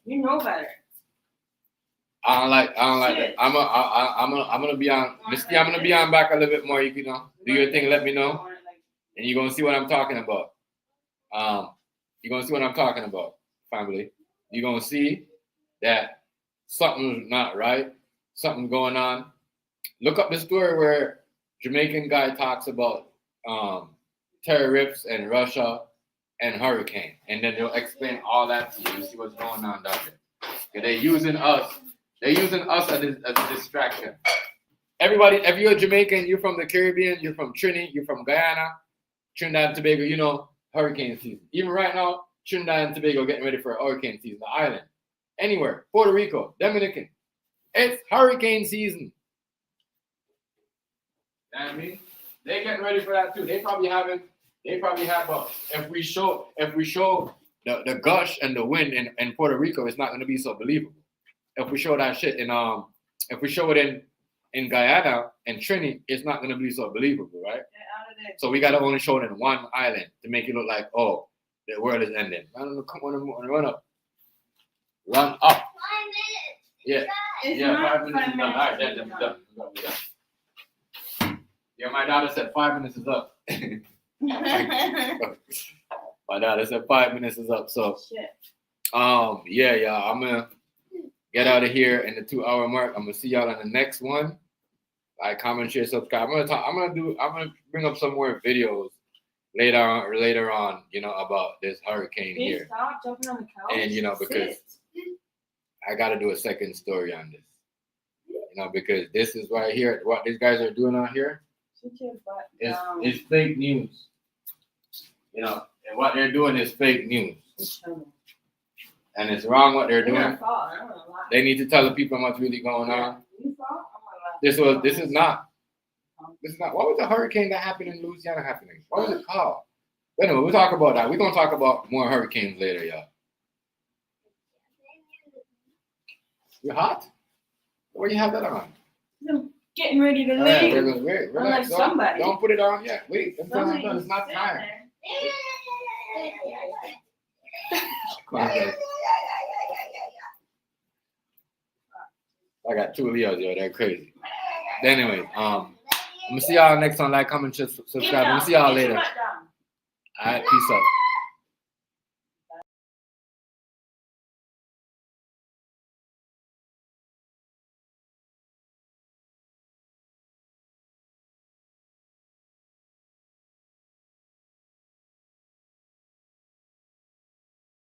You know better. I don't like it. I'm gonna be on. Misty, I'm gonna be on back a little bit more. You know, do your thing. Let me know, and you're gonna see what I'm talking about. You're gonna see what I'm talking about, family. You're gonna see that something's not right. Something's going on. Look up the story where Jamaican guy talks about tariffs and Russia and hurricane, and then they'll explain all that to you. You see what's going on down there. Yeah, they're using us as a distraction. Everybody, if you're a Jamaican, you're from the Caribbean, you're from Trinidad, you're from Guyana, Trinidad and Tobago, hurricane season. Even right now, Trinidad and Tobago getting ready for a hurricane season. The island, anywhere, Puerto Rico, Dominican, it's hurricane season. You know what I mean? They getting ready for that too. They probably have, if we show the gush and the wind in Puerto Rico, it's not going to be so believable. If we show that shit if we show it in Guyana and Trinidad, it's not going to be so believable, right? So we got to only show it in one island to make it look like, oh, the world is ending. I don't know, come on, run up. Run up. 5 minutes. Yeah, 5 minutes is done. All right, then, we're done. Yeah, my daughter said 5 minutes is up. My daughter said 5 minutes is up. So, yeah, I'm gonna get out of here in the 2 hour mark. I'm gonna see y'all on the next one. Like, comment, share, subscribe. I'm gonna bring up some more videos later on, about this hurricane here. Stop jumping on the couch. And because I gotta do a second story on this. Because this is right here, what these guys are doing out here. It's fake news. And what they're doing is fake news. And it's wrong what they're doing. They need to tell the people what's really going on. This is not. What was the hurricane that happened in Louisiana happening? What was it called? Anyway, we'll talk about that. We're gonna talk about more hurricanes later, y'all. You're hot? Where you have that on? I'm getting ready to leave. Relax. Somebody. Don't put it on yet. Wait, until I'm done. It's not time. Come on, guys. I got 2 Leos, yo. They're crazy. But anyways, I'm gonna see y'all next time. Like, comment, subscribe. I'm gonna see y'all later. All right, peace out.